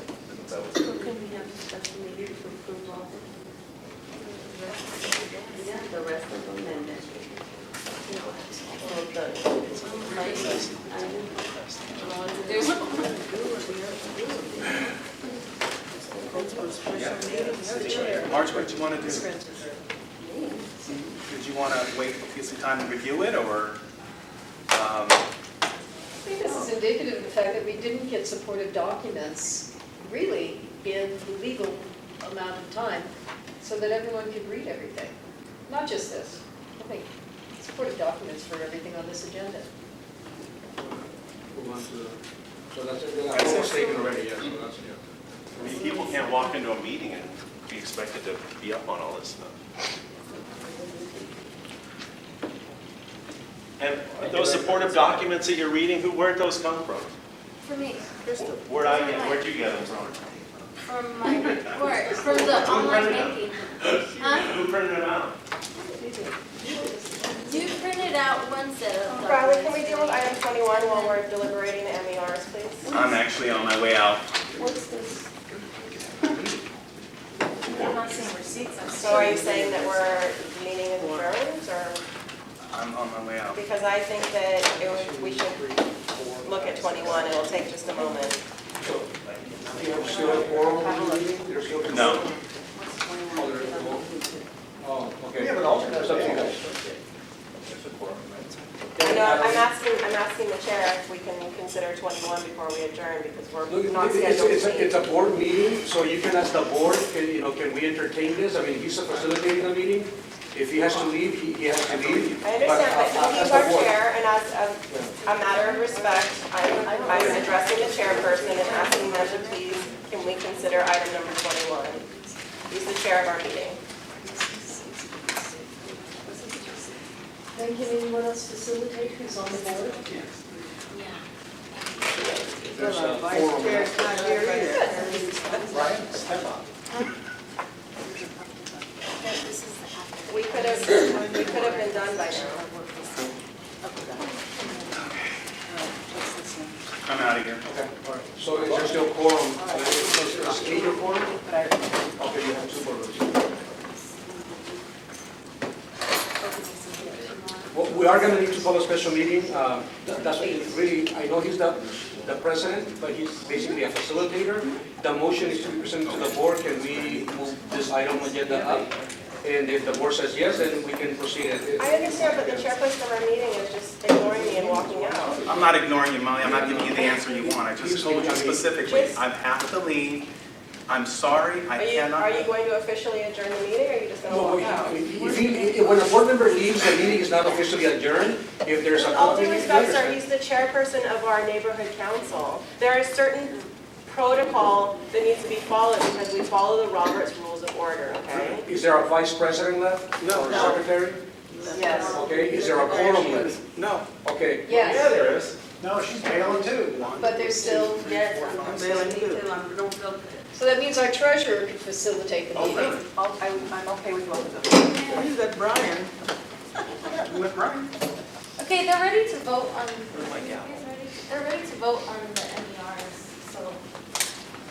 That was- So can we have a special meeting to approve all the rest of them and then? Marge, what do you want to do? Did you want to wait, get some time to review it, or? I think this is indicative of the fact that we didn't get supportive documents, really, in the legal amount of time, so that everyone could read everything. Not just this, I think supportive documents for everything on this agenda. Move on to, so that's it, that's all statement already, yeah, so that's, yeah. I mean, people can't walk into a meeting and be expected to be up on all this stuff. And those supportive documents that you're reading, where'd those come from? For me, Where'd you get them from? from my report, from the online banking. Huh? Who printed them out? You printed out one set of Bradley, can we documents. deal with item 21 while we're deliberating the MERs, please? I'm actually on my way out. What's this? I'm not seeing receipts. So are you saying that we're meeting adjourned, or? I'm on my way out. Because I think that we should look at 21, it'll take just a moment. So, you have still a quorum in the meeting? There's still a No. quorum? Oh, there is a quorum? Oh, okay. We have an alternate. That's up to you guys. I know, I'm asking the chair if we can consider 21 before we adjourn, because Look, we're not it's scheduled to it's meet. a board meeting, so you can ask the board, can we entertain this? I mean, he's facilitating the meeting. If he has to leave, he has to leave. I understand, but ask he's the our board. chair, and as a matter of respect, I'm addressing the chairperson and asking them to please, can we consider item number 21? He's the chair of our meeting. Then can anyone else facilitate who's on the board? Yeah. There's a Vice quorum. chair's not here either. Brian, step up. This is the after. We could have been done by now. I'm out of here. Okay, all right. So is there still quorum? Is 8 your quorum? Okay, you have 2 board members. Well, we are going to need to call a special meeting. That's really, I know he's the president, but he's basically a facilitator. The motion is to be presented to the board. Can we move this item agenda up? And if the board says yes, then we can proceed. I understand, but the chairperson of our meeting is just ignoring me and walking out. I'm not ignoring you, Molly, I'm not giving you the answer you want, I just told you specifically, I have to leave. I'm sorry, I Are you cannot. going to officially adjourn the meeting, or are you just going to No, walk out? when a board member leaves, the meeting is not officially adjourned. If there's a With all due conflict, respect, sir, he's the chairperson of our neighborhood council. There is certain protocol that needs to be followed because we follow the Roberts Rules of Order, okay? Is there a vice president left? No. Or secretary? Yes. Okay, is there a quorum left? No. Okay. Yes, there is. No, she's bailing too. but there's still, I'm mailing too. Don't feel good. so that means our treasurer could facilitate the meeting. I'm okay with both of them. Who's that Brian? With Brian. Okay, they're ready to vote on, they're ready to vote on the MERs, so,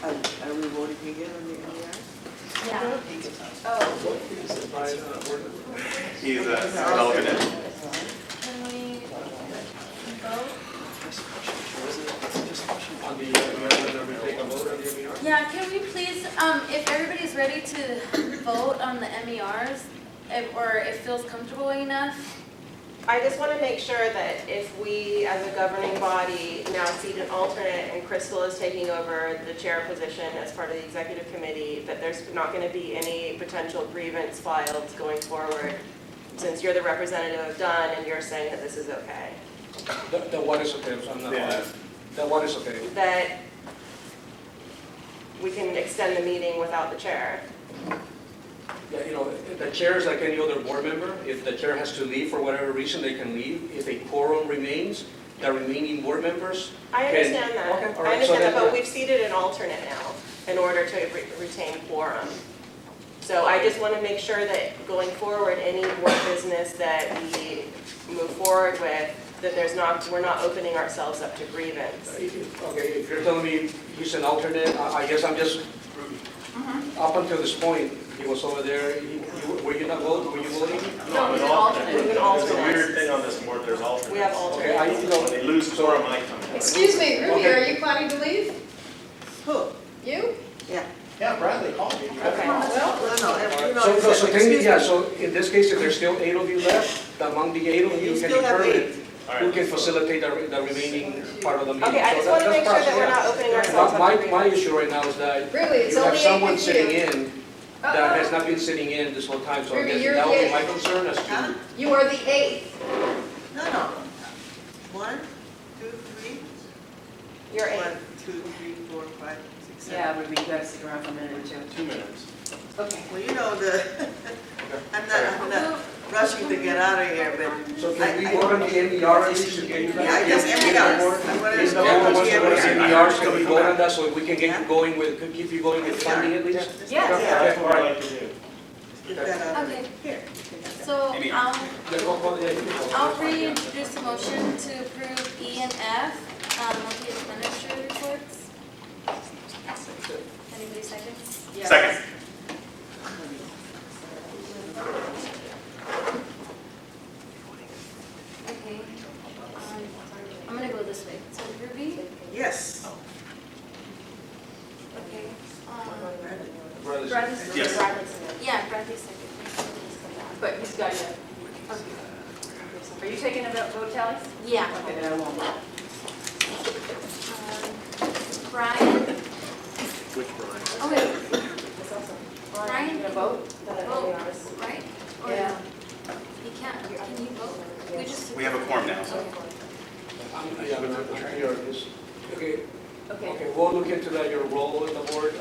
Are we voting again on the MER? yeah. Oh, He's relevant. Can we vote? On the, we take a vote on the MER? Yeah, can we please, if everybody's ready to vote on the MERs, or if feels comfortable enough? I just want to make sure that if we, as a governing body, now seat an alternate and Crystal is taking over the chair position as part of the executive committee, that there's not going to be any potential grievance filed going forward, since you're the representative of Dunn and you're saying that this is okay. The one is okay, so I'm not, the one is okay. That we can extend the meeting without the chair. Yeah, you know, the chair is like any other board member. If the chair has to leave for whatever reason, they can leave. If a quorum remains, the remaining board members I can. understand that. Okay, all I right, so understand that, then- but we've seated an alternate now in order to retain quorum. So I just want to make sure that going forward, any board business that we move forward with, that we're not opening ourselves up to grievance. Okay, if you're telling me he's an alternate, I guess I'm just, up until this point, he was over there, were you not voting, were you voting? No, I'm he's an an alternate. alternate. An There's a alternate. weird thing on this board, there's alternates. We have Okay, alternates. you When they lose quorum, I come in. Excuse me, Ruby, Okay. are you planning to leave? Who? You? Yeah. Yeah, Bradley called me. Okay. No, you know, So technically, excuse yeah, me. so in this case, if there's still 8 of you left, among the 8 of you You can still have determine 8. who can facilitate the remaining part of the meeting. Okay, I So just want to that's make sure that process, we're yeah. not opening ourselves up My to grievance. issue right now is that Really, it's you have only 8 someone with sitting you. in that has not been sitting in this whole time, so I Ruby, guess you're that would be the my concern as Huh? to. You are the 8th. No. 1, 2, 3. You're 8. 1, 2, 3, 4, 5, 6, 7. Yeah, we gotta stick around for a minute or two. 2 minutes. Okay. Well, you know, I'm not rushing to get out of here, but So can we vote on the MER issue? Can you guys- yeah, just MERs. I'm gonna Is the board wants to vote on MERs. MERs, can we vote on that so we can get you going with, could keep you going with funding at least? Yes. That's what I like to do. Get that out of Okay. here. So, Yeah, I'll reintroduce the motion to approve E and F, monthly expenditure reports. Anybody seconds? Second. Okay. I'm gonna go this way. So Ruby? Yes. Okay. Brothers. Bradley? Yes. Yeah, Bradley second. But he's got you. Are you taking a vote tally? Yeah. Okay, then I won't. Brian? Which Brian? Oh, wait. Brian? You gonna vote? Vote, right? Or Yeah. no? You can't, can you vote? We just. We have a quorum now, so. Okay. Yeah, I'm here, this, okay, Okay. okay, we'll look into that, your role in the board.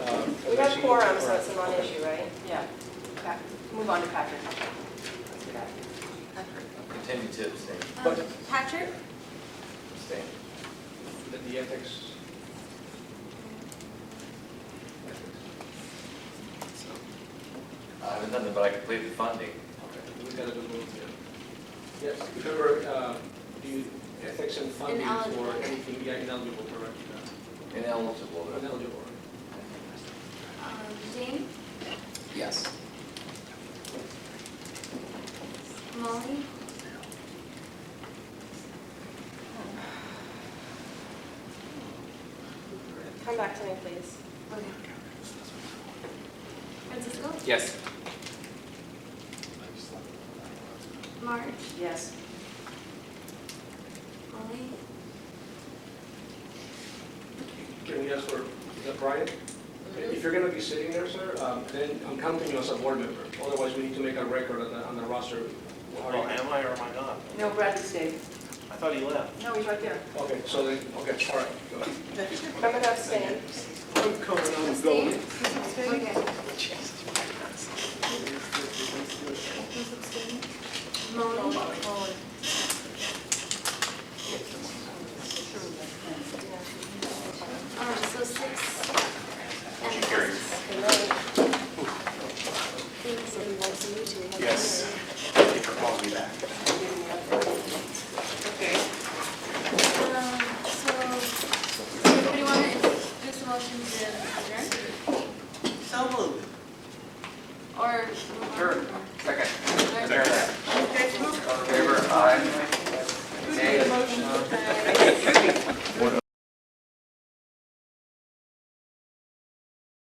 We have quorum, so it's a non-issue, right? Yeah. Move on to Patrick. Continue to abstain. Patrick? Abstain. The ethics. I haven't done it, but I completed funding. Okay, we gotta do both, yeah. Yes, remember, the ethics and funding for Ineligible. anything, yeah, ineligible, correct? Ineligible. Ineligible. Dean? Yes. Molly? Come back to me, please. Okay. Francisco? Yes. Marge? Yes. Molly? Can we ask for, is that Brian? If you're gonna be sitting there, sir, then I'm counting you as a board member. Otherwise, we need to make a record on the roster. Well, am I or am I not? No, Bradley stayed. I thought he left. No, he's right there. Okay, so then, okay, all right, go ahead. I'm gonna abstain. I'm coming, I'm Abstain? going. Okay.